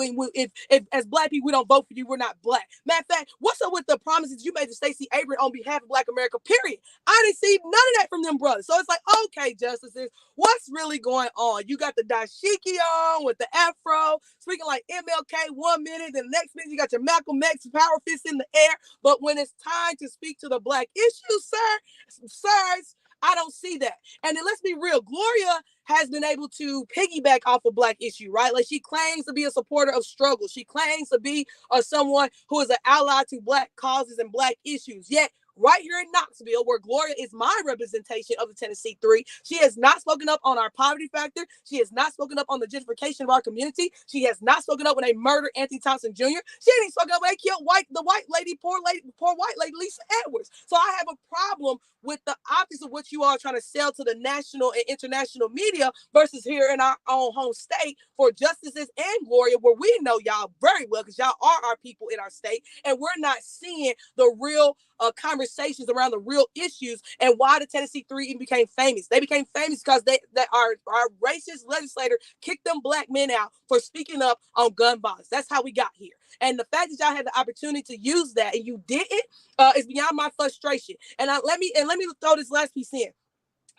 if as black people we don't vote for you, we're not black. Matter of fact, what's up with the promises you made to Stacey Abrams on behalf of Black America, period? I didn't see none of that from them brothers. So it's like, okay, justices, what's really going on? You got the dashiki on with the afro, speaking like MLK 1 minute, then the next minute you got your Malcolm X power fist in the air. But when it's time to speak to the black issues, sirs, I don't see that. And then let's be real, Gloria has been able to piggyback off a black issue, right? Like she claims to be a supporter of struggle. She claims to be someone who is an ally to black causes and black issues. Yet right here in Knoxville, where Gloria is my representation of the Tennessee Three, she has not spoken up on our poverty factor. She has not spoken up on the gentrification of our community. She has not spoken up when they murdered Anthony Thompson Jr. She didn't spoken up when they killed the poor white lady, Lisa Edwards. So I have a problem with the optics of what you all are trying to sell to the national and international media versus here in our own home state for justices and Gloria, where we know y'all very well because y'all are our people in our state, and we're not seeing the real conversations around the real issues and why the Tennessee Three even became famous. They became famous because our racist legislator kicked them black men out for speaking up on gun violence. That's how we got here. And the fact that y'all had the opportunity to use that and you didn't is beyond my frustration. And let me throw this last piece in.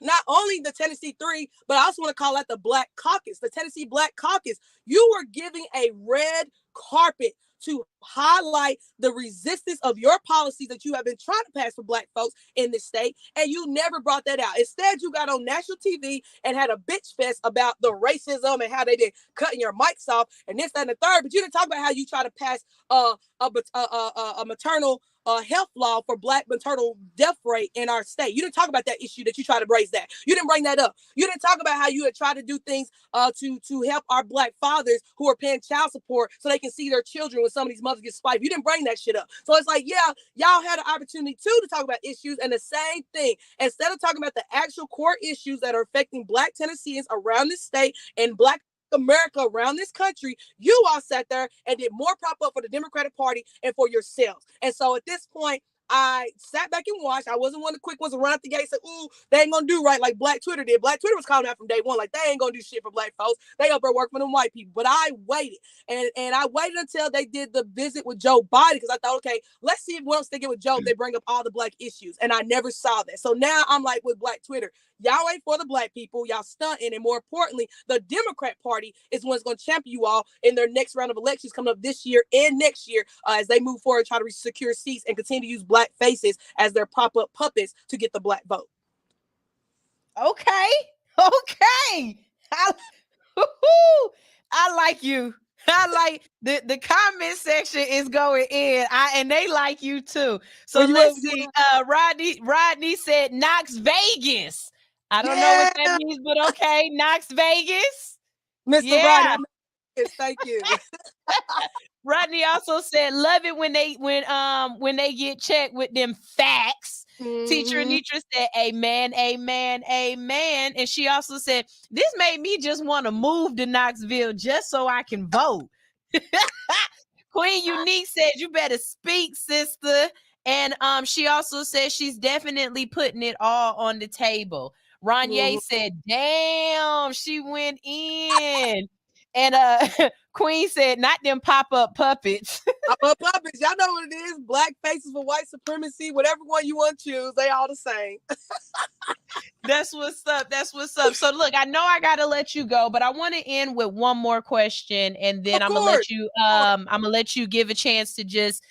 Not only the Tennessee Three, but I also want to call out the Black Caucus, the Tennessee Black Caucus. You were giving a red carpet to highlight the resistance of your policies that you have been trying to pass for black folks in this state, and you never brought that out. Instead, you got on national TV and had a bitch fest about the racism and how they been cutting your mics off and this, that, and the third, but you didn't talk about how you try to pass a maternal health law for black maternal death rate in our state. You didn't talk about that issue that you tried to raise that. You didn't bring that up. You didn't talk about how you had tried to do things to help our black fathers who are paying child support so they can see their children when some of these mothers get spiked. You didn't bring that shit up. So it's like, yeah, y'all had an opportunity too to talk about issues, and the same thing. Instead of talking about the actual core issues that are affecting black Tennesseans around this state and black America around this country, you all sat there and did more prop up for the Democratic Party and for yourselves. And so at this point, I sat back and watched. I wasn't one of the quick ones to run out the gate and say, ooh, they ain't gonna do right like Black Twitter did. Black Twitter was calling out from day one, like they ain't gonna do shit for black folks. They up there working for them white people. But I waited. And I waited until they did the visit with Joe Biden because I thought, okay, let's see if once they get with Joe, they bring up all the black issues. And I never saw that. So now I'm like with Black Twitter, y'all ain't for the black people, y'all stunting, and more importantly, the Democrat Party is the one's going to champion you all in their next round of elections coming up this year and next year as they move forward, try to secure seats and continue to use black faces as their pop-up puppets to get the black vote. Okay. I like you. I like the comment section is going in. And they like you too. So let's see. Rodney said Knox Vegas. I don't know what that means, but okay, Knox Vegas. Mr. Rodney, thank you. Rodney also said, love it when they get checked with them facts. Mm-hmm. Teacher Anitra said, amen, amen, amen. And she also said, this made me just want to move to Knoxville just so I can vote. Queen Unique said, you better speak, sister. And she also said she's definitely putting it all on the table. Ronye said, damn, she went in. And Queen said, not them pop-up puppets. Pop-up puppets. Y'all know what it is. Black faces for white supremacy. Whatever one you want to choose, they all the same. That's what's up. That's what's up. So look, I know I gotta let you go, but I want to end with one more question, and then I'm gonna let you give a chance to just,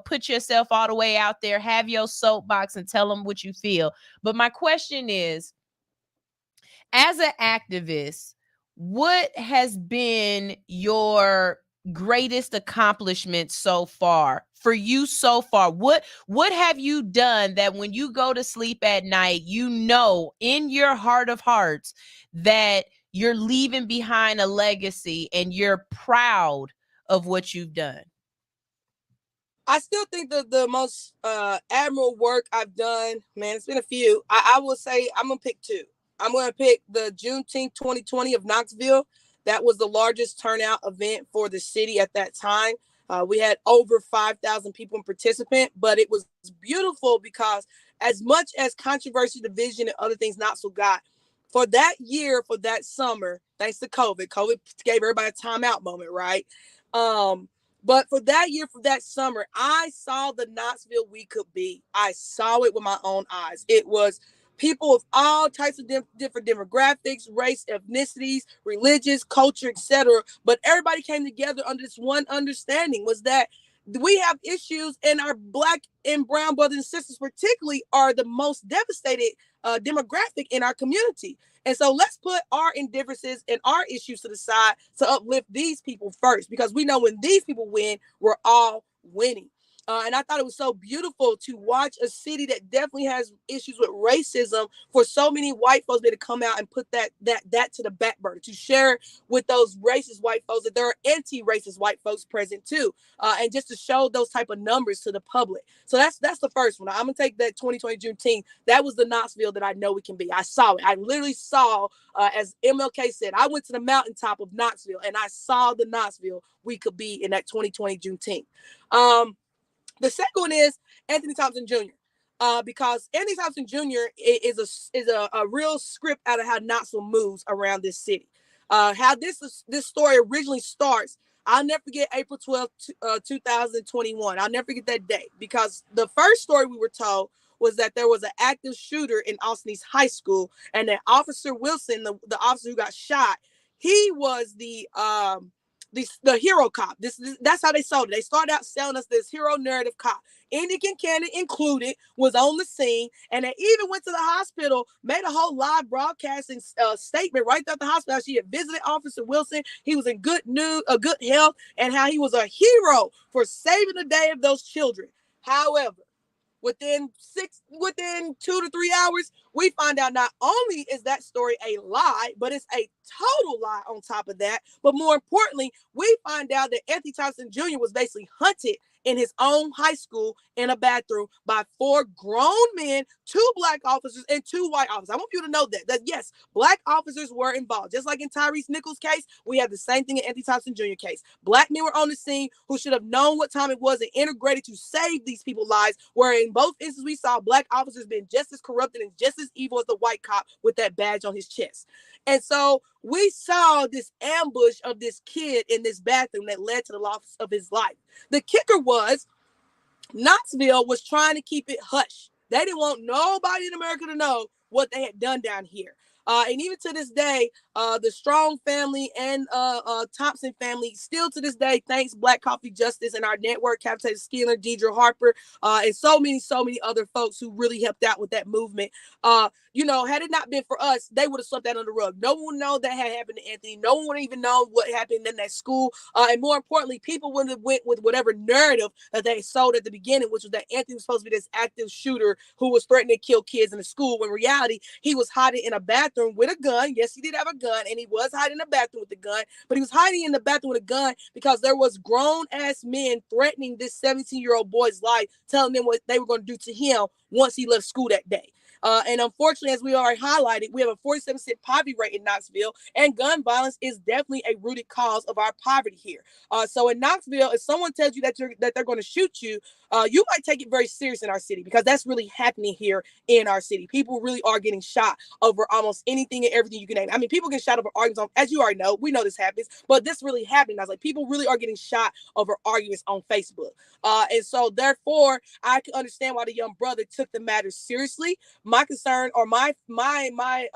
put yourself all the way out there, have your soapbox, and tell them what you feel. But my question is, as an activist, what has been your greatest accomplishment so far for you so far? What have you done that when you go to sleep at night, in your heart of hearts that you're leaving behind a legacy and you're proud of what you've done? I still think the most admirable work I've done, man, it's been a few. I will say I'm going to pick two. I'm going to pick the Juneteenth 2020 of Knoxville. That was the largest turnout event for the city at that time. We had over 5,000 people participant, but it was beautiful because as much as controversy, division, and other things Knoxville got, for that year, for that summer, thanks to COVID gave everybody a timeout moment, right? But for that year, for that summer, I saw the Knoxville we could be. I saw it with my own eyes. It was people of all types of different demographics, race, ethnicities, religions, culture, etc. But everybody came together under this one understanding, was that we have issues, and our Black and brown brothers and sisters particularly are the most devastated demographic in our community. And so let's put our indifferences and our issues to the side to uplift these people first, because we know when these people win, we're all winning. And I thought it was so beautiful to watch a city that definitely has issues with racism for so many white folks to come out and put that to the back burner, to share with those racist white folks that there are anti-racist white folks present too, and just to show those type of numbers to the public. So that's the first one. I'm gonna take that 2020 Juneteenth. That was the Knoxville that I know we can be. I saw it. I literally saw, as MLK said, I went to the mountaintop of Knoxville and I saw the Knoxville we could be in that 2020 Juneteenth. The second one is Anthony Thompson Jr. Because Anthony Thompson Jr. is a real script out of how Knoxville moves around this city. How this story originally starts, I'll never forget April 12th, 2021. I'll never forget that day, because the first story we were told was that there was an active shooter in Austin East High School, and that Officer Wilson, the officer who got shot, he was the hero cop. That's how they sold it. They started out selling us this hero narrative cop. Indy Kincannon included was on the scene, and they even went to the hospital, made a whole live broadcasting statement right there at the hospital. She had visited Officer Wilson. He was in good health, and how he was a hero for saving the day of those children. However, within 2 to 3 hours, we find out not only is that story a lie, but it's a total lie on top of that. But more importantly, we find out that Anthony Thompson Jr. was basically hunted in his own high school in a bathroom by 4 grown men, 2 Black officers and 2 white officers. I want you to know that yes, Black officers were involved. Just like in Tyrese Nichols' case, we have the same thing in Anthony Thompson Jr. case. Black men were on the scene who should have known what time it was and integrated to save these people's lives, where in both instances we saw Black officers being just as corrupted and just as evil as the white cop with that badge on his chest. And so we saw this ambush of this kid in this bathroom that led to the loss of his life. The kicker was Knoxville was trying to keep it hush. They didn't want nobody in America to know what they had done down here. And even to this day, the Strong family and Thompson family still to this day thanks Black Coffee Justice and our network, Captain Skeeler, Deidre Harper, and so many other folks who really helped out with that movement. Had it not been for us, they would have swept that under the rug. No one would know that had happened to Anthony. No one would even know what happened in that school. And more importantly, people wouldn't have went with whatever narrative that they sold at the beginning, which was that Anthony was supposed to be this active shooter who was threatening to kill kids in the school. When in reality, he was hiding in a bathroom with a gun. Yes, he did have a gun, and he was hiding in the bathroom with a gun. But he was hiding in the bathroom with a gun because there was grown-ass men threatening this 17-year-old boy's life, telling them what they were going to do to him once he left school that day. And unfortunately, as we already highlighted, we have a 47% poverty rate in Knoxville, and gun violence is definitely a rooted cause of our poverty here. So in Knoxville, if someone tells you that they're going to shoot you, you might take it very serious in our city, because that's really happening here in our city. People really are getting shot over almost anything and everything you can name. I mean, people get shot over arguments on, as you already know, we know this happens, but this really happening. I was like, people really are getting shot over arguments on Facebook. And so therefore, I can understand why the young brother took the matter seriously. My concern, or my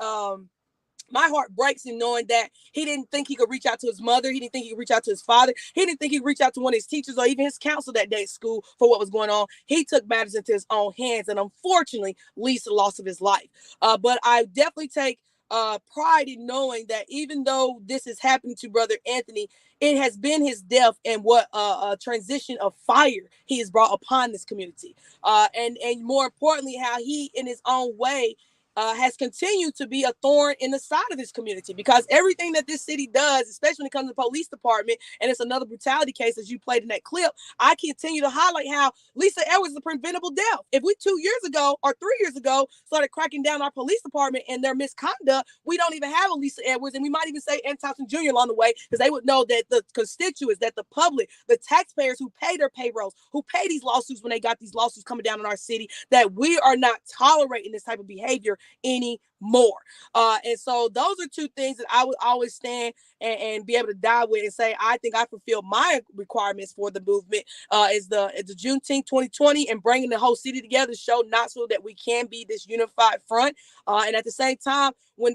heart breaks in knowing that he didn't think he could reach out to his mother. He didn't think he could reach out to his father. He didn't think he could reach out to one of his teachers or even his counselor that day at school for what was going on. He took matters into his own hands, and unfortunately leads to the loss of his life. But I definitely take pride in knowing that even though this is happening to Brother Anthony, it has been his death and what a transition of fire he has brought upon this community. And more importantly, how he, in his own way, has continued to be a thorn in the side of this community, because everything that this city does, especially when it comes to the police department, and it's another brutality case as you played in that clip, I continue to highlight how Lisa Edwards is a preventable death. If we 2 years ago or 3 years ago started cracking down our police department and their misconduct, we don't even have a Lisa Edwards, and we might even say Ann Thompson Jr. along the way, because they would know that the constituents, that the public, the taxpayers who pay their payrolls, who pay these lawsuits when they got these lawsuits coming down in our city, that we are not tolerating this type of behavior anymore. And so those are two things that I would always stand and be able to die with and say, I think I fulfilled my requirements for the movement, is the Juneteenth 2020, and bringing the whole city together to show Knoxville that we can be this unified front. And at the same time, when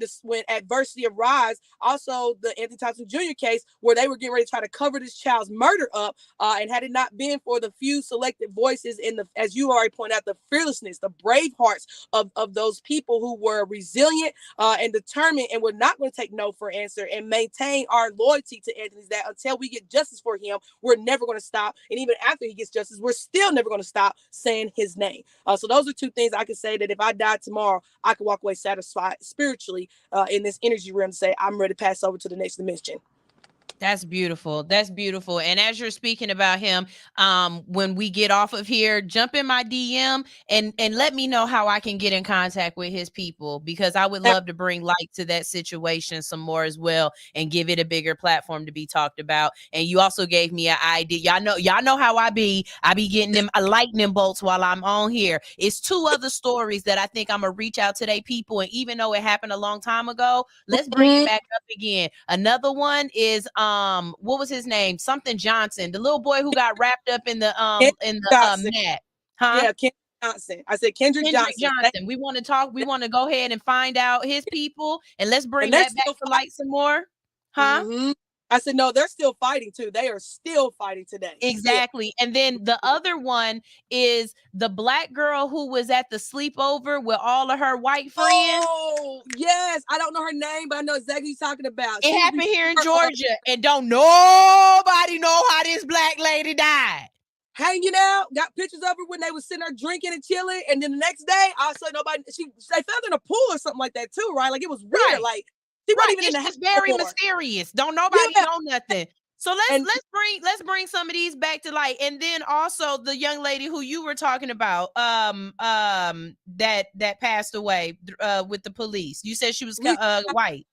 adversity arises, also the Anthony Thompson Jr. case, where they were getting ready to try to cover this child's murder up, and had it not been for the few selected voices in the, as you already pointed out, the fearlessness, the brave hearts of those people who were resilient and determined and were not going to take no for an answer, and maintain our loyalty to Anthony's, that until we get justice for him, we're never going to stop. And even after he gets justice, we're still never going to stop saying his name. So those are two things I can say, that if I died tomorrow, I could walk away satisfied spiritually in this energy realm to say, I'm ready to pass over to the next dimension. That's beautiful. That's beautiful. And as you're speaking about him, when we get off of here, jump in my DM and let me know how I can get in contact with his people, because I would love to bring light to that situation some more as well, and give it a bigger platform to be talked about. And you also gave me an idea. Y'all know how I be getting them lightning bolts while I'm on here. It's two other stories that I think I'm gonna reach out to their people. And even though it happened a long time ago, let's bring it back up again. Another one is what was his name? Something Johnson, the little boy who got wrapped up in the mat. Huh? Yeah, Kendrick Johnson. I said Kendrick Johnson. We want to talk. We want to go ahead and find out his people, and let's bring that back to light some more. Huh? Mm-hmm. I said, no, they're still fighting too. They are still fighting today. Exactly. Still. And then the other one is the black girl who was at the sleepover with all of her white friends. Oh, yes. I don't know her name, but I know exactly what you're talking about. It happened here in Georgia, and don't nobody know how this black lady died. Hanging out, got pictures of her when they was sitting there drinking and chilling, and then the next day, I saw nobody. They found her in a pool or something like that too, right? Like it was weird. Right. Like she wasn't even in the house. Very mysterious. Don't nobody know nothing. So let's bring some of these back to light. And then also the young lady who you were talking about, that passed away with the police. You said she was white.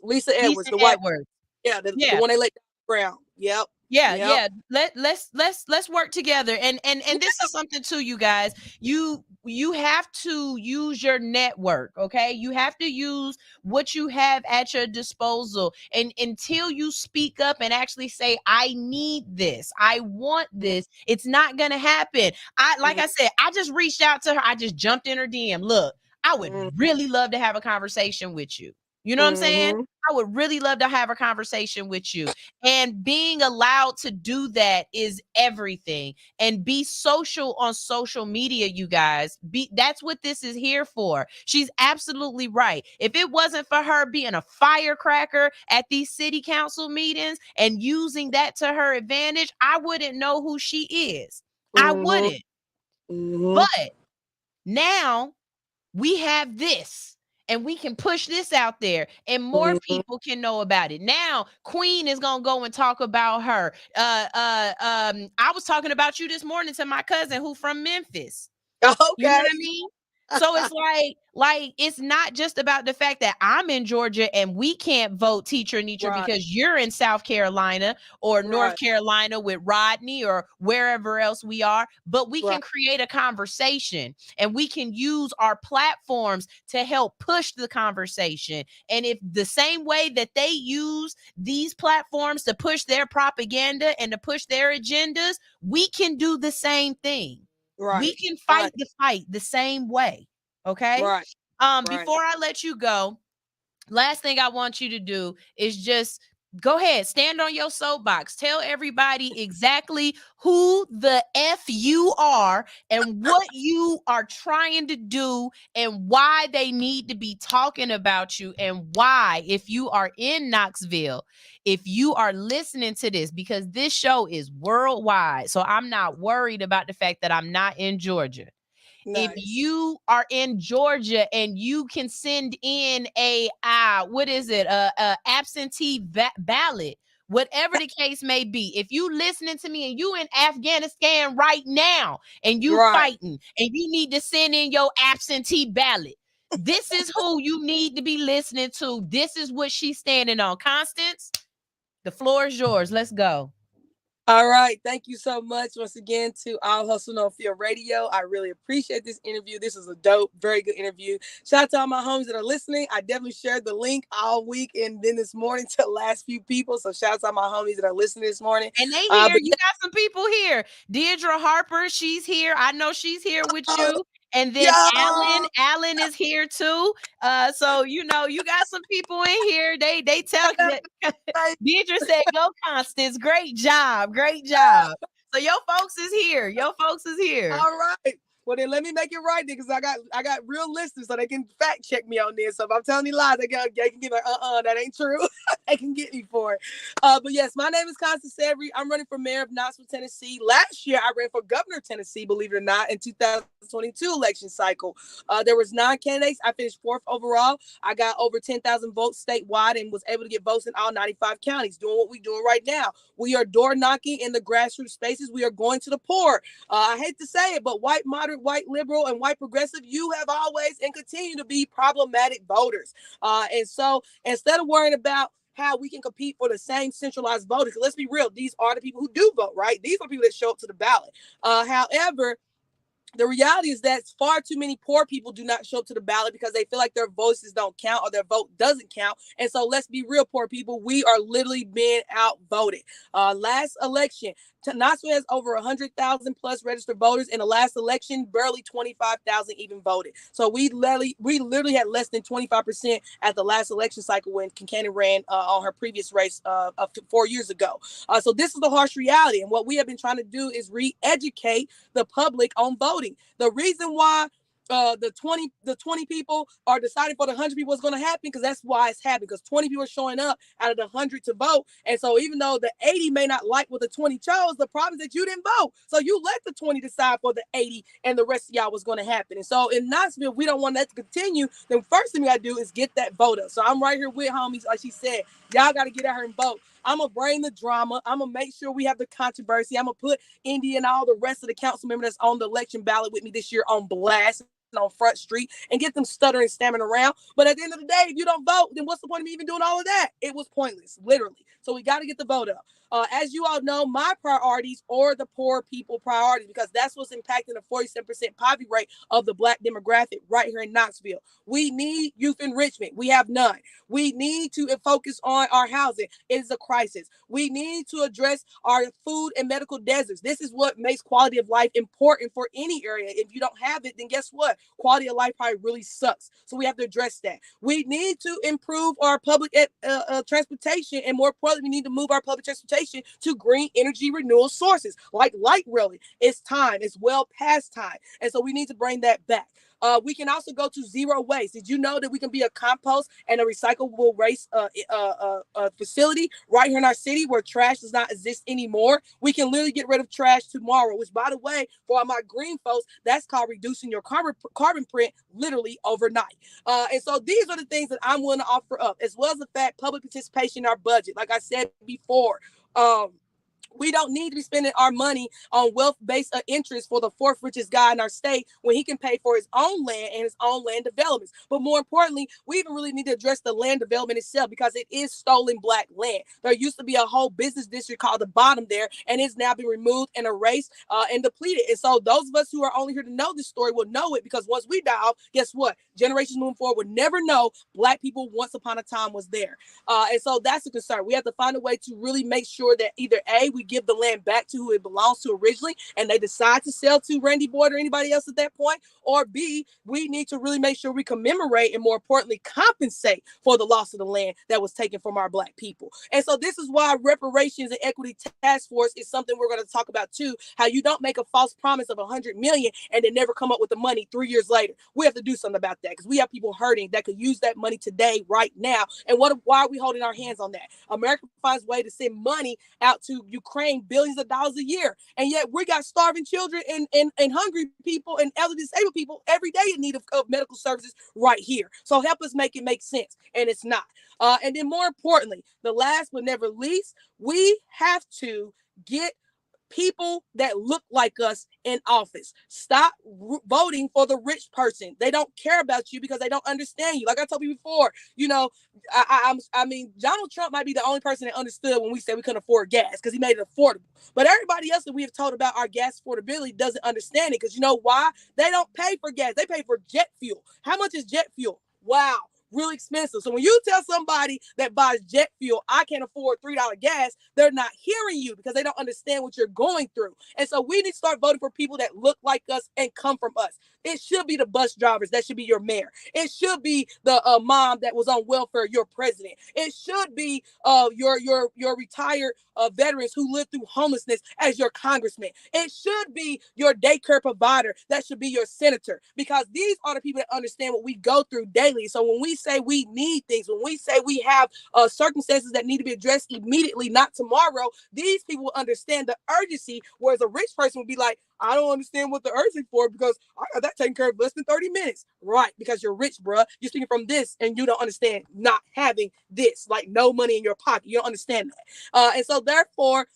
Lisa Edwards, the white word. Yeah, the one they let down the ground. Yep. Yeah. Let's work together. And this is something too, you guys. You have to use your network, okay? You have to use what you have at your disposal. And until you speak up and actually say, I need this, I want this, it's not gonna happen. I said, I just reached out to her. I just jumped in her DM. Look, I would really love to have a conversation with you. You know what I'm saying? I would really love to have a conversation with you. And being allowed to do that is everything. And be social on social media, you guys. That's what this is here for. She's absolutely right. If it wasn't for her being a firecracker at these city council meetings and using that to her advantage, I wouldn't know who she is. I wouldn't. But now we have this. And we can push this out there, and more people can know about it. Now, Queen is gonna go and talk about her. I was talking about you this morning to my cousin who from Memphis. Okay. You know what I mean? So it's like it's not just about the fact that I'm in Georgia and we can't vote teacher and teacher Right. because you're in South Carolina or North Right. Carolina with Rodney or wherever else we are, but we can Right. create a conversation and we can use our platforms to help push the conversation. And if the same way that they use these platforms to push their propaganda and to push their agendas, we can do the same thing. Right. We can fight Right. the fight the same way. Okay. Right. Right. Before I let you go, last thing I want you to do is just go ahead, stand on your soapbox, tell everybody exactly who the F you are and what you are trying to do and why they need to be talking about you and why, if you are in Knoxville, if you are listening to this, because this show is worldwide. So I'm not worried about the fact that I'm not in Georgia. If Nice. you are in Georgia and you can send in a what is it, a absentee ballot, whatever the case may be, if you listening to me and you in Afghanistan right now and you Right. fighting and you need to send in your absentee ballot, this is who you need to be listening to. This is what she's standing on. Constance, the floor is yours. Let's go. All right. Thank you so much once again to All Hustle No Fear Radio. I really appreciate this interview. This is a dope, very good interview. Shout out to all my homies that are listening. I definitely shared the link all week and then this morning to the last few people. So shout out to all my homies that are listening this morning. And they here. But You got some people here. Deidre Harper, she's here. I know she's here with you. And then Alan is here too. So you know, you got some people in here. They tell that Deidre said, "Go, Constance. Great job, great job." So your folks is here. Your folks is here. All right. Well, then let me make it right because I got real listeners so they can fact check me on this. So if I'm telling you lies, they can get like, that ain't true. They can get me for it. But yes, my name is Constance Every. I'm running for mayor of Knoxville, Tennessee. Last year, I ran for governor of Tennessee, believe it or not, in 2022 election cycle. There was 9 candidates. I finished 4th overall. I got over 10,000 votes statewide and was able to get votes in all 95 counties, doing what we're doing right now. We are door knocking in the grassroots spaces. We are going to the poor. I hate to say it, but white moderate, white liberal, and white progressive, you have always and continue to be problematic voters. And so instead of worrying about how we can compete for the same centralized voters, let's be real, these are the people who do vote, right? These are people that show up to the ballot. However, the reality is that far too many poor people do not show up to the ballot because they feel like their voices don't count or their vote doesn't count. And so let's be real, poor people, we are literally being outvoted. Last election, Knoxville has over 100,000 plus registered voters. In the last election, barely 25,000 even voted. So we literally had less than 25% at the last election cycle when Kincannon ran on her previous race 4 years ago. So this is the harsh reality. And what we have been trying to do is re-educate the public on voting. The reason why the 20 people are deciding for the 100 people what's going to happen, because that's why it's happening, because 20 people are showing up out of the 100 to vote. And so even though the 80 may not like what the 20 chose, the problem is that you didn't vote. So you let the 20 decide for the 80 and the rest of y'all was going to happen. And so in Knoxville, if we don't want that to continue, then first thing we got to do is get that vote up. So I'm right here with homies. Like she said, y'all got to get out here and vote. I'm going to bring the drama. I'm going to make sure we have the controversy. I'm going to put Indy and all the rest of the council members that's on the election ballot with me this year on blast on Front Street and get them stuttering, stammering around. But at the end of the day, if you don't vote, then what's the point of me even doing all of that? It was pointless, literally. So we got to get the vote up. As you all know, my priorities are the poor people priorities, because that's what's impacting the 47% poverty rate of the Black demographic right here in Knoxville. We need youth enrichment. We have none. We need to focus on our housing. It is a crisis. We need to address our food and medical deserts. This is what makes quality of life important for any area. If you don't have it, then guess what? Quality of life probably really sucks. So we have to address that. We need to improve our public transportation, and more importantly, we need to move our public transportation to green energy renewal sources like light railing. It's time. It's well past time. And so we need to bring that back. We can also go to zero waste. Did you know that we can be a compost and a recyclable waste facility right here in our city where trash does not exist anymore? We can literally get rid of trash tomorrow, which, by the way, for all my green folks, that's called reducing your carbon print literally overnight. And so these are the things that I'm willing to offer up, as well as the fact public participation in our budget. Like I said before, We don't need to be spending our money on wealth-based interests for the fourth richest guy in our state when he can pay for his own land and his own land developments. But more importantly, we even really need to address the land development itself because it is stolen Black land. There used to be a whole business district called the Bottom there, and it's now been removed and erased and depleted. And so those of us who are only here to know this story will know it because once we die off, guess what? Generations moving forward would never know Black people once upon a time was there. And so that's a concern. We have to find a way to really make sure that either A, we give the land back to who it belongs to originally, and they decide to sell to Randy Boyd or anybody else at that point, or B, we need to really make sure we commemorate and more importantly compensate for the loss of the land that was taken from our Black people. And so this is why reparations and equity task force is something we're going to talk about too, how you don't make a false promise of 100 million and then never come up with the money 3 years later. We have to do something about that because we have people hurting that could use that money today, right now. And why are we holding our hands on that? America finds a way to send money out to Ukraine, billions of dollars a year. And yet we got starving children and hungry people and elderly disabled people every day in need of medical services right here. So help us make it make sense. And it's not. And then more importantly, the last but never least, we have to get people that look like us in office. Stop voting for the rich person. They don't care about you because they don't understand you. Like I told you before, you know, I mean, Donald Trump might be the only person that understood when we said we couldn't afford gas because he made it affordable. But everybody else that we have told about our gas affordability doesn't understand it because you know why? They don't pay for gas. They pay for jet fuel. How much is jet fuel? Wow. Really expensive. So when you tell somebody that buys jet fuel, I can't afford $3 gas, they're not hearing you because they don't understand what you're going through. And so we need to start voting for people that look like us and come from us. It should be the bus drivers. That should be your mayor. It should be the mom that was on welfare, your president. It should be your retired veterans who lived through homelessness as your congressman. It should be your daycare provider. That should be your senator because these are the people that understand what we go through daily. So when we say we need things, when we say we have circumstances that need to be addressed immediately, not tomorrow, these people will understand the urgency, whereas a rich person would be like, I don't understand what the urgency for because I got that taken care of less than 30 minutes. Right, because you're rich, bruh. You're speaking from this and you don't understand not having this, like no money in your pocket. You don't understand that. And so therefore,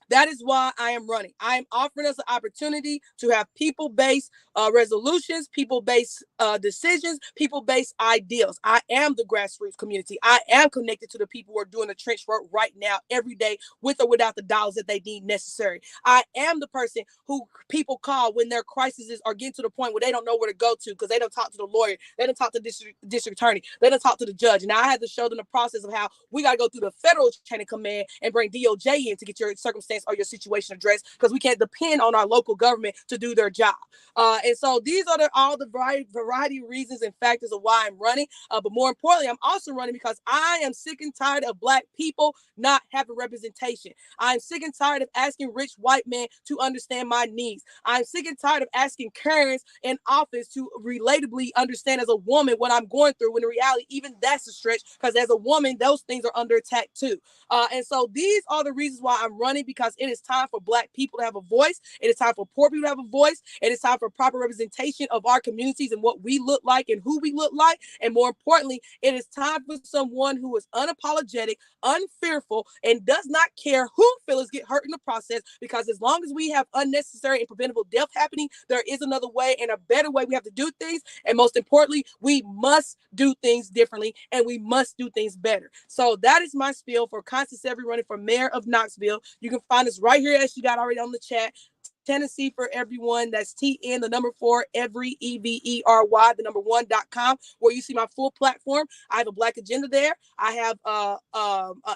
that is why I am running. I am offering us an opportunity to have people-based resolutions, people-based decisions, people-based ideals. I am the grassroots community. I am connected to the people who are doing the trench work right now, every day, with or without the dollars that they need necessary. I am the person who people call when their crises are getting to the point where they don't know where to go to because they don't talk to the lawyer, they don't talk to the district attorney, they don't talk to the judge. And I had to show them the process of how we got to go through the federal chain of command and bring DOJ in to get your circumstance or your situation addressed because we can't depend on our local government to do their job. And so these are all the variety of reasons and factors of why I'm running. But more importantly, I'm also running because I am sick and tired of Black people not having representation. I'm sick and tired of asking rich white men to understand my needs. I'm sick and tired of asking Karens in office to relatably understand as a woman what I'm going through when in reality, even that's a stretch because as a woman, those things are under attack too. And so these are the reasons why I'm running because it is time for Black people to have a voice. It is time for poor people to have a voice. It is time for proper representation of our communities and what we look like and who we look like. And more importantly, it is time for someone who is unapologetic, unfearful, and does not care who feelings get hurt in the process because as long as we have unnecessary and preventable death happening, there is another way and a better way we have to do things. And most importantly, we must do things differently and we must do things better. So that is my spiel for Constance Every running for mayor of Knoxville. You can find us right here as you got already on the chat. Tennessee for everyone. That's TN, the number 4, every EVERY, the number 1.com, where you see my full platform. I have a Black agenda there. I have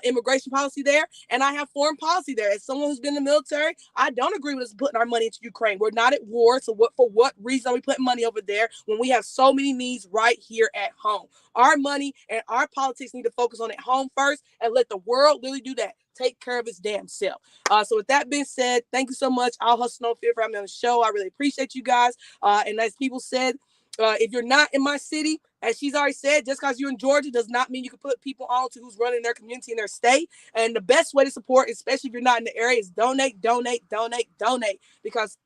immigration policy there, and I have foreign policy there. As someone who's been in the military, I don't agree with us putting our money into Ukraine. We're not at war, so for what reason are we putting money over there when we have so many needs right here at home? Our money and our politics need to focus on at home first and let the world really do that. Take care of its damn self. So with that being said, thank you so much. I'll hustle no fear for having me on the show. I really appreciate you guys. And as people said, if you're not in my city, as she's already said, just because you're in Georgia does not mean you can put people on to who's running their community in their state. And the best way to support, especially if you're not in the area, is donate, donate, donate, donate. Because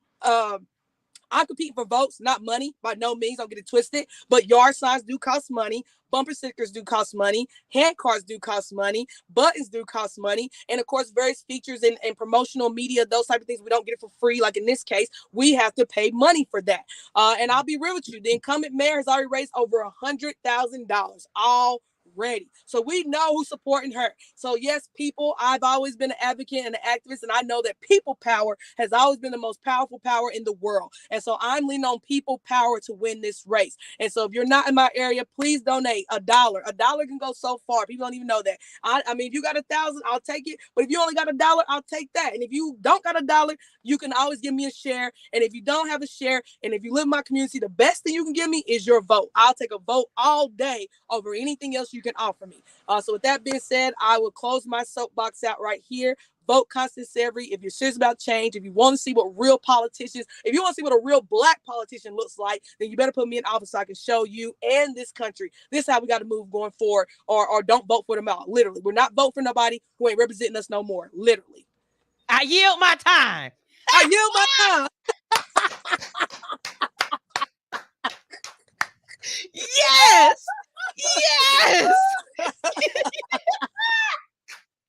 I'm competing for votes, not money. By no means, don't get it twisted. But yard signs do cost money. Bumper stickers do cost money. Hand cards do cost money. Buttons do cost money. And of course, various features and promotional media, those type of things, we don't get it for free. Like in this case, we have to pay money for that. And I'll be real with you. The incumbent mayor has already raised over $100,000 already. So we know who's supporting her. So yes, people, I've always been an advocate and an activist, and I know that people power has always been the most powerful power in the world. And so I'm leaning on people power to win this race. And so if you're not in my area, please donate $1. $1 can go so far. People don't even know that. I mean, if you got 1,000, I'll take it. But if you only got $1, I'll take that. And if you don't got $1, you can always give me a share. And if you don't have a share, and if you live in my community, the best thing you can give me is your vote. I'll take a vote all day over anything else you can offer me. So with that being said, I will close my soapbox out right here. Vote Constance Every. If you're serious about change, if you want to see what real politicians, if you want to see what a real Black politician looks like, then you better put me in office so I can show you and this country. This is how we got to move going forward, or don't vote for them out. Literally, we're not voting for nobody who ain't representing us no more. Literally. I yield my time. I yield my time. Yes. Yes.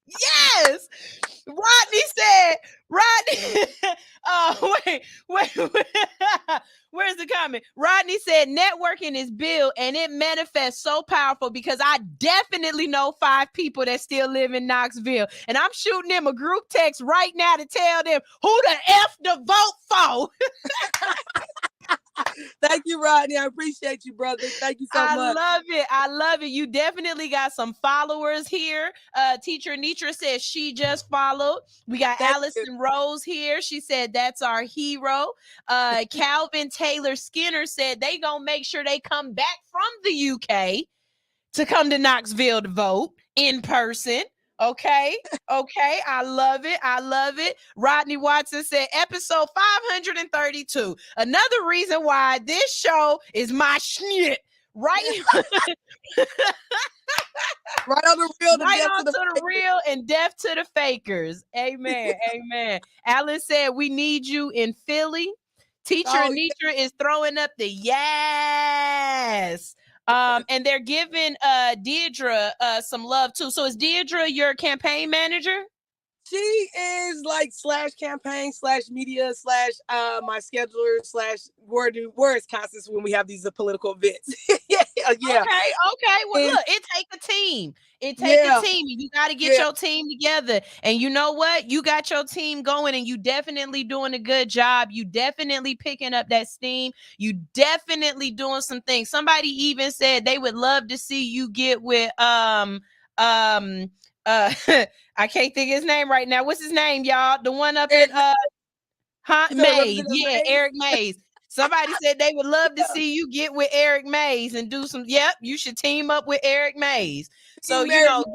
Yes. Rodney said, wait. Where's the comment? Rodney said, networking is built and it manifests so powerful because I definitely know 5 people that still live in Knoxville. And I'm shooting them a group text right now to tell them who the F to vote for. Thank you, Rodney. I appreciate you, brother. Thank you so much. I love it. You definitely got some followers here. Teacher Nitra says she just followed. We got Allison Rose here. She said that's our hero. Calvin Taylor Skinner said they gonna make sure they come back from the UK to come to Knoxville to vote in person. Okay. I love it. Rodney Watson said episode 532. Another reason why this show is my shit. Right? Right on the real, right on to the real and deaf to the fakers. Amen. Amen. Alan said we need you in Philly. Teacher Anitra is throwing up the yes. And they're giving Deidre some love too. So is Deidre your campaign manager? She is like /campaign/media/ my scheduler / where is Constance when we have these political events? yeah. Okay. Well, look, it takes a team. It takes a team. You got to get your team together. And you know what? You got your team going and you definitely doing a good job. You definitely picking up that steam. You definitely doing some things. Somebody even said they would love to see you get with I can't think of his name right now. What's his name, y'all? The one up in Mays. Yeah, Eric Mays. Somebody said they would love to see you get with Eric Mays and do some. Yep, you should team up with Eric Mays. So get out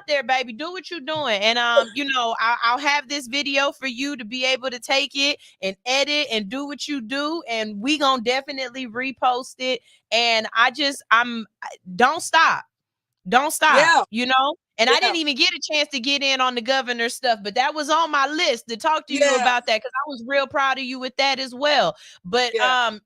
there, baby. Do what you're doing, and I'll have this video for you to be able to take it and edit and do what you do, and we gonna definitely repost it. And don't stop. Don't stop, And I didn't even get a chance to get in on the governor stuff, but that was on my list to talk to you about that because I was real proud of you with that as well. But I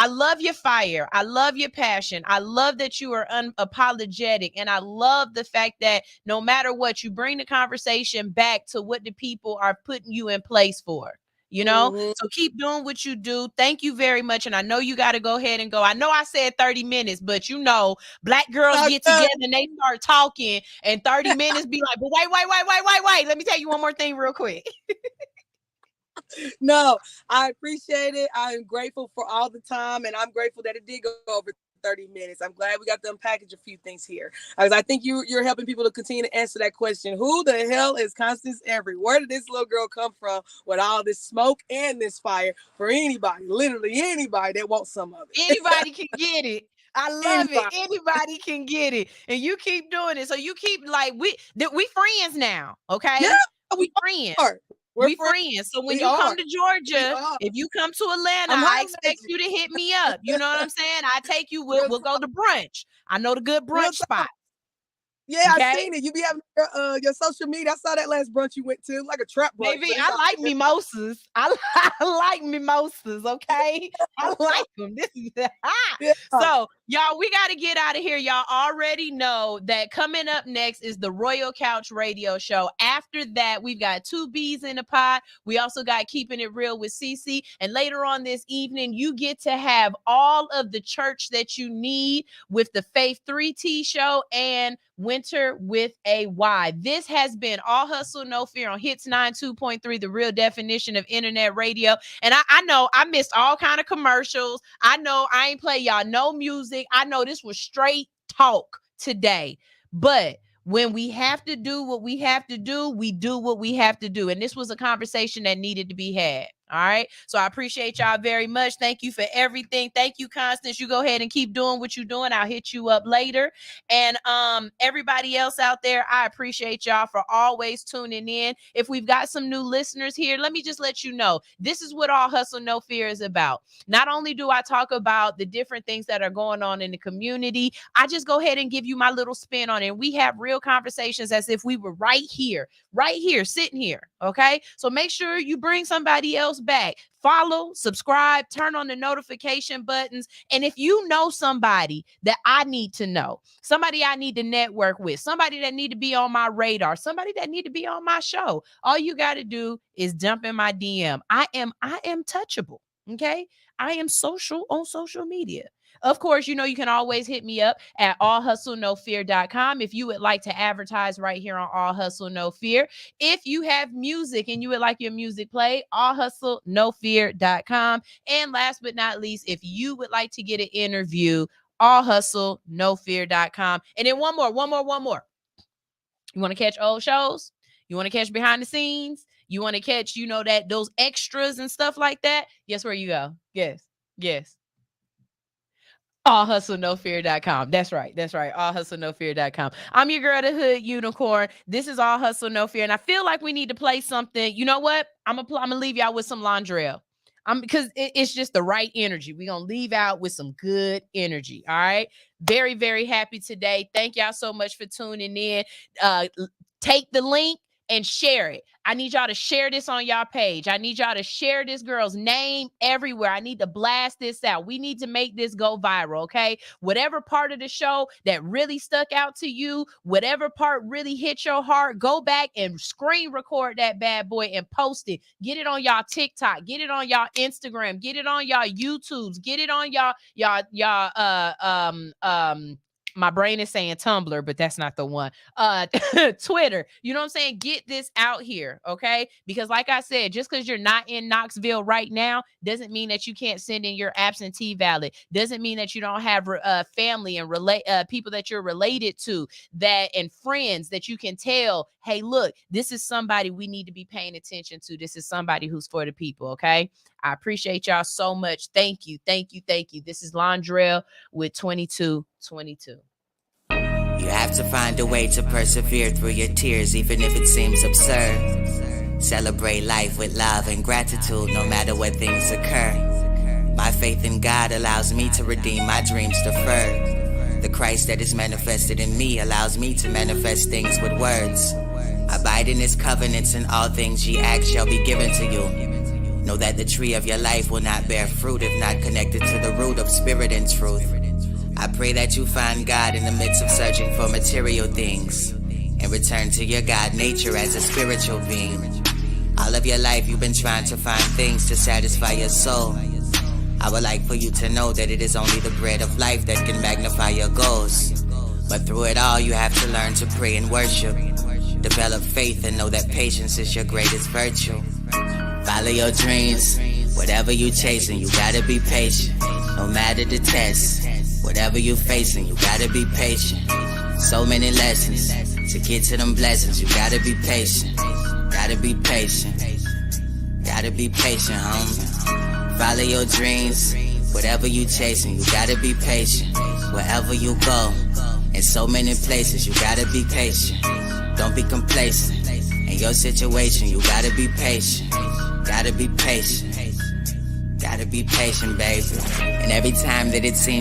love your fire. I love your passion. I love that you are unapologetic. And I love the fact that no matter what, you bring the conversation back to what the people are putting you in place for. So keep doing what you do. Thank you very much. And I know you got to go ahead and go. I know I said 30 minutes, but Black girls get together and they start talking and 30 minutes be like, but wait. Let me tell you one more thing real quick. No, I appreciate it. I'm grateful for all the time, and I'm grateful that it did go over 30 minutes. I'm glad we got to unpackage a few things here. Because I think you're helping people to continue to answer that question. Who the hell is Constance Every? Where did this little girl come from with all this smoke and this fire for anybody, literally anybody that wants some of it? Anybody can get it. I love it. Anybody can get it. And you keep doing it. So you keep we friends now. Okay. Yeah, we friends. We're friends. So when you come to Georgia, if you come to Atlanta, I expect you to hit me up. You know what I'm saying? I take you. We'll go to brunch. I know the good brunch spot. Yeah, I seen it. You be having your social media. I saw that last brunch you went to, like a trap brunch. Baby, I like mimosas. I like mimosas, okay? I like them. This is So, y'all, we got to get out of here. Y'all already know that coming up next is the Royal Couch Radio Show. After that, we've got 2 B's in the pot. We also got Keeping It Real with Cece. And later on this evening, you get to have all of the church that you need with the Faith 3T show and Winter with a Y. This has been All Hustle, No Fear on Hits 92.3, the real definition of internet radio. And I know I missed all kind of commercials. I know I ain't play y'all no music. I know this was straight talk today. But when we have to do what we have to do, we do what we have to do. And this was a conversation that needed to be had. All right. So I appreciate y'all very much. Thank you for everything. Thank you, Constance. You go ahead and keep doing what you're doing. I'll hit you up later. And everybody else out there, I appreciate y'all for always tuning in. If we've got some new listeners here, let me just let you know, this is what All Hustle, No Fear is about. Not only do I talk about the different things that are going on in the community, I just go ahead and give you my little spin on it. And we have real conversations as if we were right here, sitting here. Okay. So make sure you bring somebody else back. Follow, subscribe, turn on the notification buttons. And if you know somebody that I need to know, somebody I need to network with, somebody that need to be on my radar, somebody that need to be on my show, all you got to do is jump in my DM. I am touchable. Okay. I am social on social media. Of course, you know, you can always hit me up at allhustlenofear.com if you would like to advertise right here on All Hustle No Fear. If you have music and you would like your music played, allhustlenofear.com. And last but not least, if you would like to get an interview, allhustlenofear.com. And then one more. You want to catch old shows? You want to catch behind the scenes? You want to catch, you know, that those extras and stuff like that? Guess where you go? Yes. allhustlenofear.com. That's right. allhustlenofear.com. I'm your girl, the Hood Unicorn. This is All Hustle No Fear. And I feel like we need to play something. You know what? I'm gonna leave y'all with some Londrell. Because it's just the right energy. We're gonna leave out with some good energy. All right. Very, very happy today. Thank y'all so much for tuning in. Take the link and share it. I need y'all to share this on y'all page. I need y'all to share this girl's name everywhere. I need to blast this out. We need to make this go viral, okay? Whatever part of the show that really stuck out to you, whatever part really hit your heart, go back and screen record that bad boy and post it. Get it on y'all TikTok. Get it on y'all Instagram. Get it on y'all YouTubes. Get it on y'all my brain is saying Tumblr, but that's not the one. Twitter. You know what I'm saying? Get this out here, okay? Because like I said, just because you're not in Knoxville right now doesn't mean that you can't send in your absentee ballot. Doesn't mean that you don't have family and people that you're related to and friends that you can tell, hey, look, this is somebody we need to be paying attention to. This is somebody who's for the people, okay? I appreciate y'all so much. Thank you. This is Londrell with 2222. You have to find a way to persevere through your tears, even if it seems absurd. Celebrate life with love and gratitude, no matter what things occur. My faith in God allows me to redeem my dreams deferred. The Christ that is manifested in me allows me to manifest things with words. Abide in his covenants, and all things ye ask shall be given to you. Know that the tree of your life will not bear fruit if not connected to the root of spirit and truth. I pray that you find God in the midst of searching for material things, and return to your God nature as a spiritual being. All of your life you've been trying to find things to satisfy your soul. I would like for you to know that it is only the bread of life that can magnify your goals. But through it all you have to learn to pray and worship. Develop faith and know that patience is your greatest virtue. Follow your dreams. Whatever you chasing, you gotta be patient. No matter the test, whatever you facing, you gotta be patient. So many lessons to get to them blessings. You gotta be patient. Gotta be patient. Gotta be patient, homie. Follow your dreams. Whatever you chasing, you gotta be patient. Wherever you go, in so many places, you gotta be patient. Don't be complacent. In your situation, you gotta be patient. Gotta be patient. Gotta be patient, baby. And every time that it seems